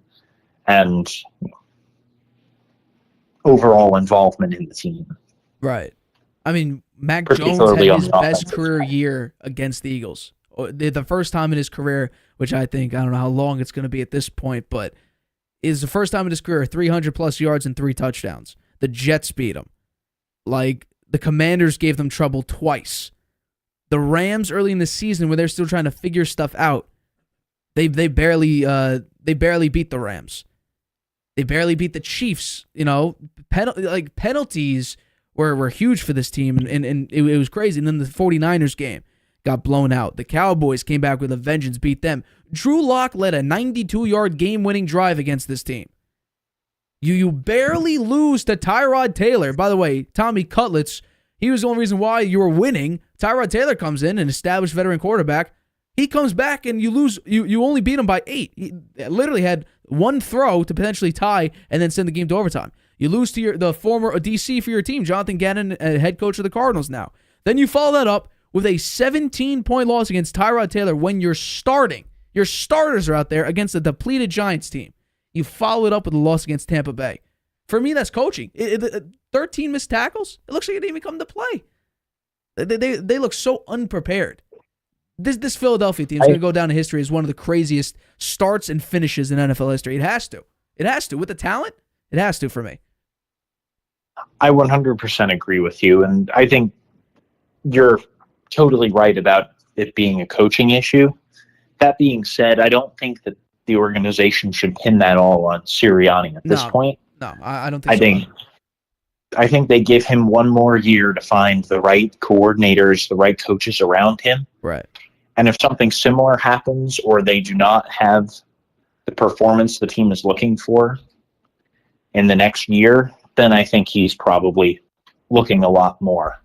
and overall involvement in the team. Right. I mean, Mac Jones had Particularly on his the best offensive career side. year against the Eagles. The first time in his career, which I don't know how long it's going to be at this point, but is the first time in his career, 300-plus yards and 3 touchdowns. The Jets beat him. The Commanders gave them trouble twice. The Rams early in the season, when they're still trying to figure stuff out, they barely beat the Rams. They barely beat the Chiefs. Penalties were huge for this team, and it was crazy. And then the 49ers game got blown out. The Cowboys came back with a vengeance, beat them. Drew Lock led a 92-yard game-winning drive against this team. You barely lose to Tyrod Taylor. By the way, Tommy Cutlets, he was the only reason why you were winning. Tyrod Taylor comes in, an established veteran quarterback. He comes back and you lose. You only beat him by 8. He literally had one throw to potentially tie and then send the game to overtime. You lose to the former DC for your team, Jonathan Gannon, head coach of the Cardinals now. Then you follow that up with a 17-point loss against Tyrod Taylor when you're starting. Your starters are out there against a depleted Giants team. You follow it up with a loss against Tampa Bay. For me, that's coaching. 13 missed tackles. It looks like it didn't even come to play. They look so unprepared. This Philadelphia team is going to go down in history as one of the craziest starts and finishes in NFL history. It has to. It has to. With the talent, it has to for me. I 100% agree with you, and I think you're totally right about it being a coaching issue. That being said, I don't think that the organization should pin that all on Sirianni at this point. No, I don't think so. I think they give him one more year to find the right coordinators, the right coaches around him. Right. And if something similar happens, or they do not have the performance the team is looking for in the next year, then I think he's probably looking a lot more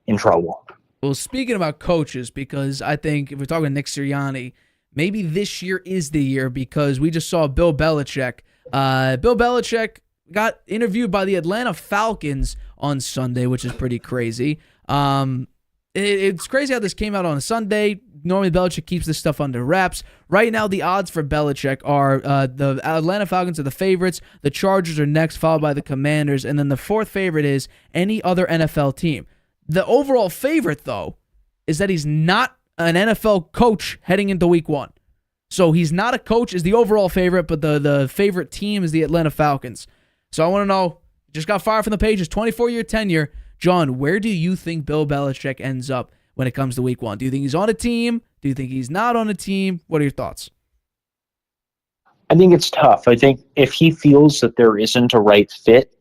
in trouble. Well, speaking about coaches, because I think if we're talking Nick Sirianni, maybe this year is the year, because we just saw Bill Belichick. Bill Belichick got interviewed by the Atlanta Falcons on Sunday, which is pretty crazy. It's crazy how this came out on a Sunday. normally Belichick keeps this stuff under wraps. Right now, the odds for Belichick are the Atlanta Falcons are the favorites. The Chargers are next, followed by the Commanders. And then the fourth favorite is any other NFL team. The overall favorite, though, is that he's not an NFL coach heading into week 1. So he's not a coach is the overall favorite, but the favorite team is the Atlanta Falcons. So I want to know, just got fired from the pages, 24-year tenure. John, where do you think Bill Belichick ends up when it comes to week 1? Do you think he's on a team? Do you think he's not on a team? What are your thoughts? I think it's tough. I think if he feels that there isn't a right fit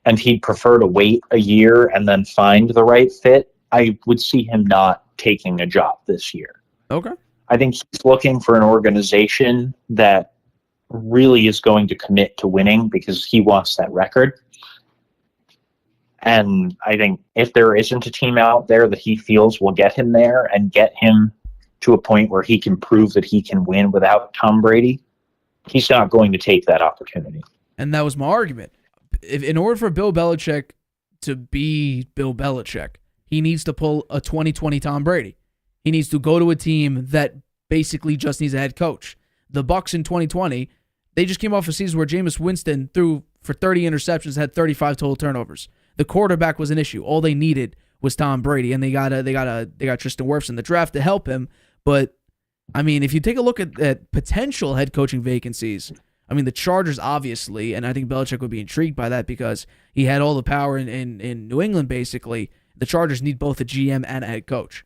and he'd prefer to wait a year and then find the right fit, I would see him not taking a job this year. Okay. I think he's looking for an organization that really is going to commit to winning because he wants that record. And I think if there isn't a team out there that he feels will get him there and get him to a point where he can prove that he can win without Tom Brady, he's not going to take that opportunity. And that was my argument. In order for Bill Belichick to be Bill Belichick, he needs to pull a 2020 Tom Brady. He needs to go to a team that basically just needs a head coach. The Bucs in 2020, they just came off a season where Jameis Winston threw for 30 interceptions, had 35 total turnovers. The quarterback was an issue. All they needed was Tom Brady, and they got Tristan Wirfs in the draft to help him. But I mean, if you take a look at potential head coaching vacancies, I mean the Chargers obviously, and I think Belichick would be intrigued by that because he had all the power in New England. Basically, the Chargers need both a GM and a head coach.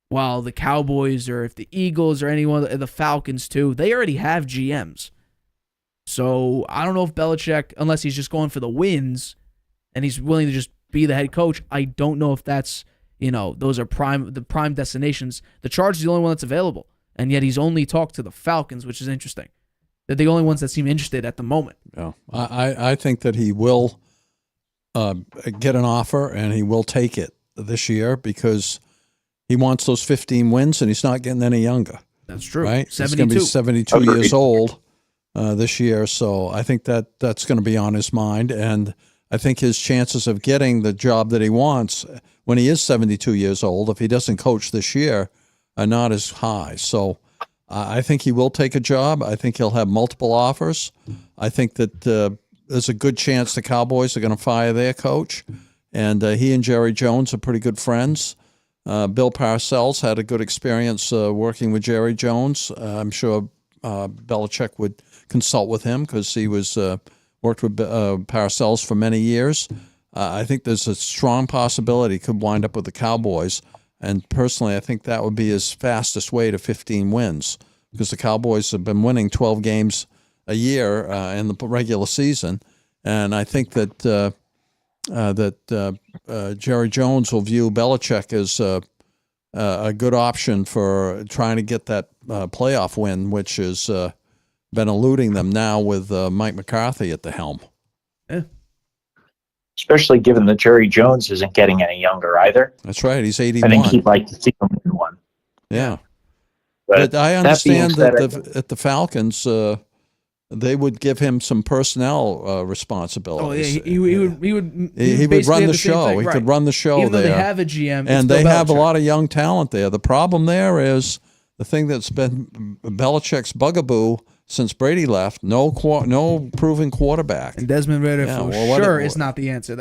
While the Cowboys or if the Eagles or anyone, the Falcons too, they already have GMs. So I don't know if Belichick, unless he's just going for the wins and he's willing to just be the head coach, I don't know if that's, those are the prime destinations. The Chargers are the only one that's available, and yet he's only talked to the Falcons, which is interesting. They're the only ones that seem interested at the moment. Yeah, I think that he will get an offer and he will take it this year because he wants those 15 wins, and he's not getting any younger. That's true. Right? 72. He's going to be 72 years old this year, so I think that's going to be on his mind, and I think his chances of getting the job that he wants when he is 72 years old, if he doesn't coach this year, are not as high. So I think he will take a job. I think he'll have multiple offers. I think that there's a good chance the Cowboys are going to fire their coach, and he and Jerry Jones are pretty good friends. Bill Parcells had a good experience working with Jerry Jones. I'm sure Belichick would consult with him because he was worked with Parcells for many years. I think there's a strong possibility he could wind up with the Cowboys. And personally, I think that would be his fastest way to 15 wins because the Cowboys have been winning 12 games a year in the regular season. And I think that Jerry Jones will view Belichick as a good option for trying to get that playoff win, which has been eluding them now with Mike McCarthy at the helm. Yeah. Especially given that Jerry Jones isn't getting any younger either. That's right. He's 81. I think he'd like to see him win one. Yeah. But I understand that at the Falcons, they would give him some personnel responsibilities. Oh yeah, he would run the show. He could run the show even there. Though they have a GM, and they have a lot of young talent there. The problem there is the thing that's been Belichick's bugaboo since Brady left. No proven quarterback. And Desmond Ridder sure is not the answer.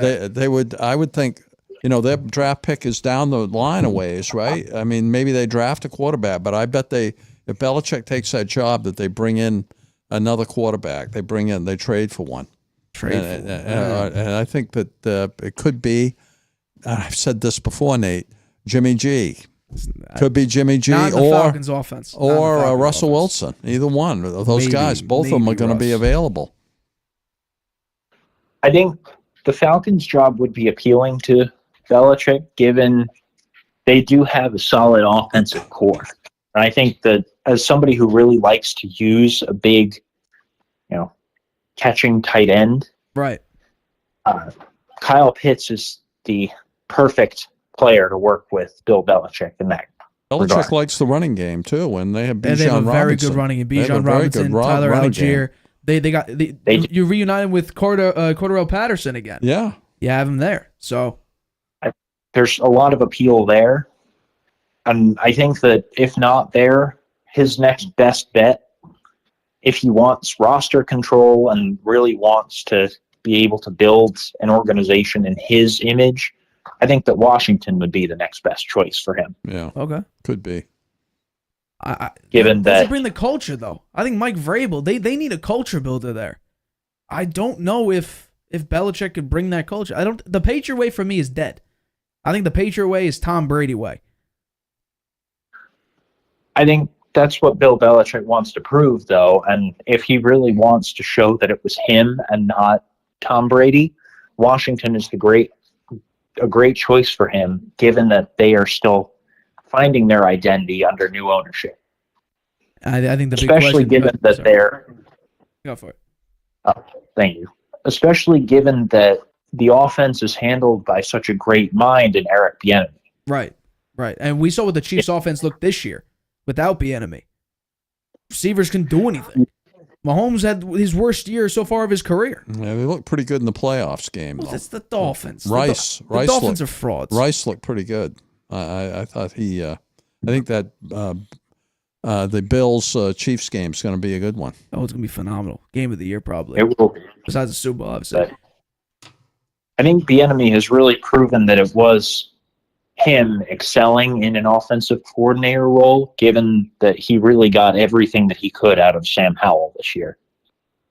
I would think. Their draft pick is down the line a ways, right? I mean, maybe they draft a quarterback, but I bet if Belichick takes that job, that they bring in another quarterback. They trade for one. And I think that it could be, I've said this before, Nate, Jimmy G. Could be Jimmy G not or Falcons offense. Or Russell Wilson. Either one of those guys. Both of them are going to be available. I think the Falcons' job would be appealing to Belichick, given they do have a solid offensive core. And I think that as somebody who really likes to use a big, catching tight end, right? Kyle Pitts is the perfect player to work with Bill Belichick in that. Belichick likes the running game too, and they have Bijan Robinson. They have a very good running game. Bijan Robinson, Tyler Algier. You reunited with Cordarrelle Patterson again. Yeah, you have him there. So there's a lot of appeal there. And I think that if not there, his next best bet, if he wants roster control and really wants to be able to build an organization in his image, I think that Washington would be the next best choice for him. Yeah. Okay. Could be. Given that doesn't bring the culture though. I think Mike Vrabel, they need a culture builder there. I don't know if Belichick could bring that culture. The Patriot way for me is dead. I think the Patriot way is Tom Brady way. I think that's what Bill Belichick wants to prove, though. And if he really wants to show that it was him and not Tom Brady, Washington is a great choice for him, given that they are still finding their identity under new ownership. I think the big especially question, given that they're. Go for it. Thank you. Especially given that the offense is handled by such a great mind in Eric Bieniemy. Right. And we saw what the Chiefs' offense looked this year without Bieniemy. Receivers couldn't do anything. Mahomes had his worst year so far of his career. Yeah, they looked pretty good in the playoffs game. Well, it's the Dolphins. Rice The Dolphins are frauds. Rice looked pretty good. I thought I think that the Bills Chiefs game is going to be a good one. Oh, it's going to be phenomenal. Game of the year, probably. It will be. Besides the Super Bowl, obviously. I think Bieniemy has really proven that it was him excelling in an offensive coordinator role, given that he really got everything that he could out of Sam Howell this year.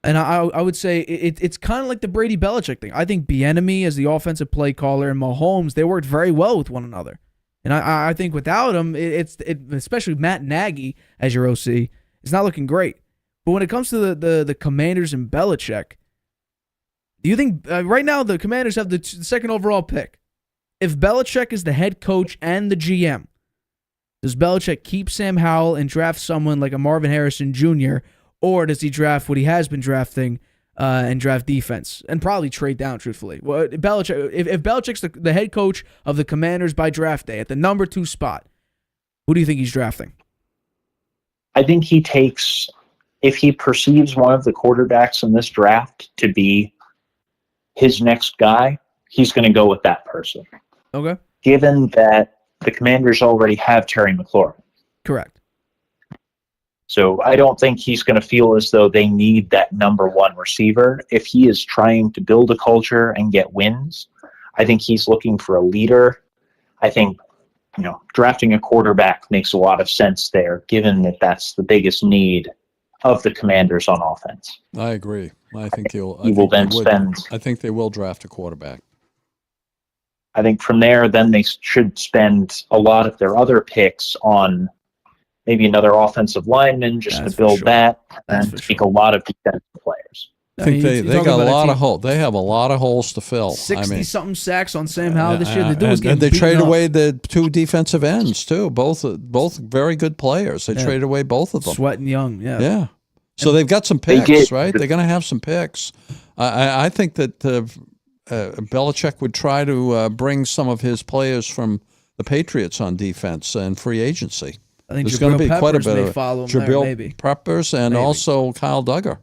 And I would say it's kind of like the Brady Belichick thing. I think Bieniemy as the offensive play caller and Mahomes, they worked very well with one another. And I think without him, especially Matt Nagy as your OC, it's not looking great. But when it comes to the Commanders and Belichick, do you think right now the Commanders have the second overall pick? If Belichick is the head coach and the GM, does Belichick keep Sam Howell and draft someone like a Marvin Harrison Jr., or does he draft what he has been drafting and draft defense and probably trade down, truthfully? Well, Belichick, if Belichick's the head coach of the Commanders by draft day at the number 2 spot, who do you think he's drafting? I think he takes, if he perceives one of the quarterbacks in this draft to be his next guy, he's going to go with that person. Okay. Given that the Commanders already have Terry McLaurin. Correct. So I don't think he's going to feel as though they need that number 1 receiver. If he is trying to build a culture and get wins, I think he's looking for a leader. I think, drafting a quarterback makes a lot of sense there, given that that's the biggest need of the Commanders on offense. I agree. I think I think they will draft a quarterback. I think from there, then they should spend a lot of their other picks on maybe another offensive lineman just to build that and take a lot of defensive players. I think they got a lot of holes. They have a lot of holes to fill. 60-something sacks on Sam Howell this year. They traded away the 2 defensive ends too. Both very good players. They traded away both of them. Sweat and Young. Yeah. So they've got some picks, right? They're going to have some picks. I think that Belichick would try to bring some of his players from the Patriots on defense and free agency. I think there's going to be quite a bit of Jabril Peppers and also Kyle Duggar,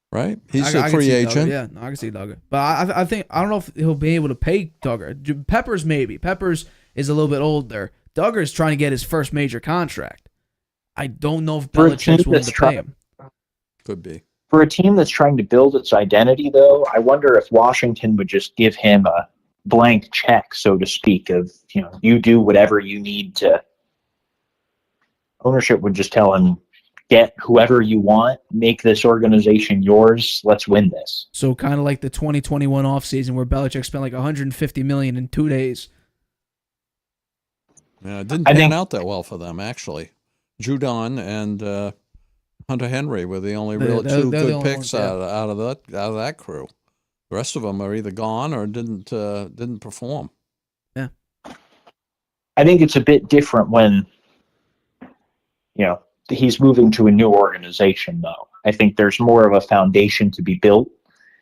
right? He's a free agent. Yeah, I can see Duggar, but I don't know if he'll be able to pay Duggar. Peppers maybe. Peppers is a little bit older. Duggar is trying to get his first major contract. I don't know if Belichick's willing to pay him. Could be. For a team that's trying to build its identity, though, I wonder if Washington would just give him a blank check, so to speak, of, you do whatever you need to. Ownership would just tell him, get whoever you want, make this organization yours, let's win this. So kind of like the 2021 offseason where Belichick spent like $150 million in 2 days. Yeah, it didn't pan out that well for them, actually. Judon and Hunter Henry were the only real 2 good picks out of that crew. The rest of them are either gone or didn't perform. Yeah, I think it's a bit different when he's moving to a new organization, though. I think there's more of a foundation to be built,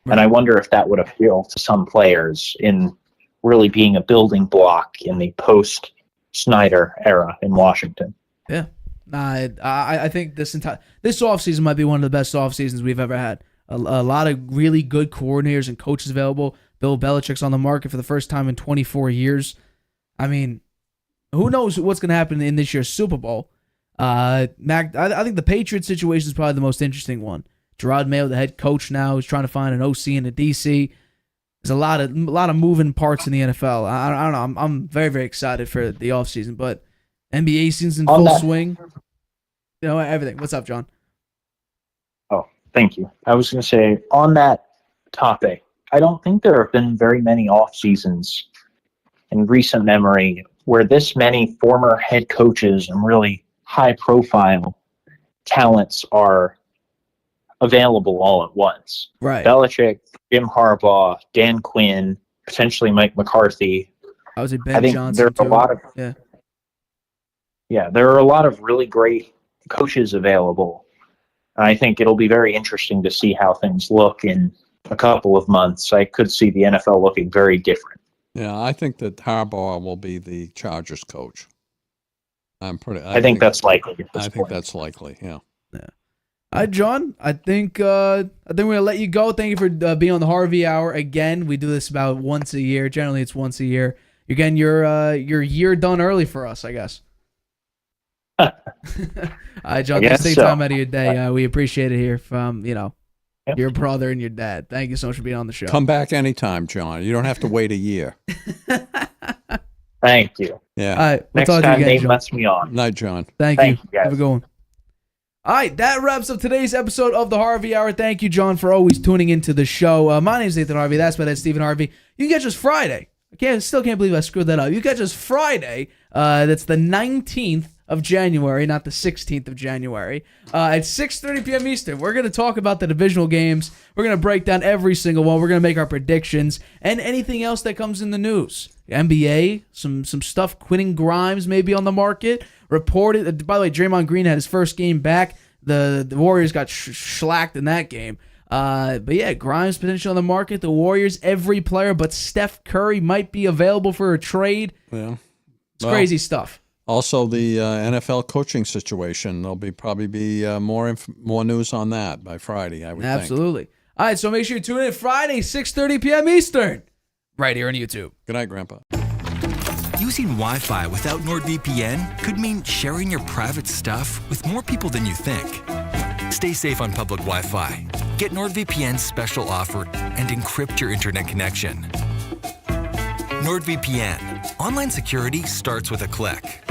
and I wonder if that would appeal to some players in really being a building block in the post-Snyder era in Washington. Yeah. I think this offseason might be one of the best offseasons we've ever had. A lot of really good coordinators and coaches available. Bill Belichick's on the market for the first time in 24 years. I mean, who knows what's going to happen in this year's Super Bowl. I think the Patriots situation is probably the most interesting one. Gerard Mayo, the head coach now, is trying to find an OC and a DC. There's a lot of moving parts in the NFL. I don't know. I'm very, very excited for the offseason, but NBA season's in full swing. You know, everything. What's up, John? Oh, thank you. I was going to say, on that topic, I don't think there have been very many off seasons in recent memory where this many former head coaches and really high-profile talents are available all at once. Right. Belichick, Jim Harbaugh, Dan Quinn, potentially Mike McCarthy. I was at Ben I think Johnson there's too. a lot of there are a lot of really great coaches available. I think it'll be very interesting to see how things look in a couple of months. I could see the NFL looking very different. Yeah, I think that Harbaugh will be the Chargers coach. I think that's likely at this point. Think that's likely. Yeah. All right, John. I think we're gonna let you go. Thank you for being on the Harvey Hour again. We do this about once a year. Generally, it's once a year. Again, your year done early for us, I guess. All right, John. Thanks for taking time out of your day. We appreciate it here from your brother and your dad. Thank you so much for being on the show. Come back anytime, John. You don't have to wait a year. Thank you. Yeah. All right. Next time Dave lets me on. Night, John. Thank you. Guys. Have a good one. All right, that wraps up today's episode of the Harvey Hour. Thank you, John, for always tuning into the show. My name is Nathan Harvey. That's my dad, Stephen Harvey. You can catch us Friday. Still can't believe I screwed that up. You can catch us Friday. That's the 19th of January, not the 16th of January, at 6:30 p.m. Eastern. We're going to talk about the divisional games. We're going to break down every single one. We're going to make our predictions and anything else that comes in the news. NBA, some stuff. Quitting Grimes may be on the market. Reported. By the way, Draymond Green had his first game back. The Warriors got shellacked in that game. But yeah, Grimes potentially on the market. The Warriors, every player but Steph Curry might be available for a trade. Yeah, it's crazy stuff. Also, the NFL coaching situation. There'll probably be more news on that by Friday, I would think. Absolutely. All right, so make sure you tune in Friday, 6:30 p.m. Eastern, right here on YouTube. Good night, Grandpa. Using Wi-Fi without NordVPN could mean sharing your private stuff with more people than you think. Stay safe on public Wi-Fi. Get NordVPN's special offer and encrypt your internet connection. NordVPN. Online security starts with a click.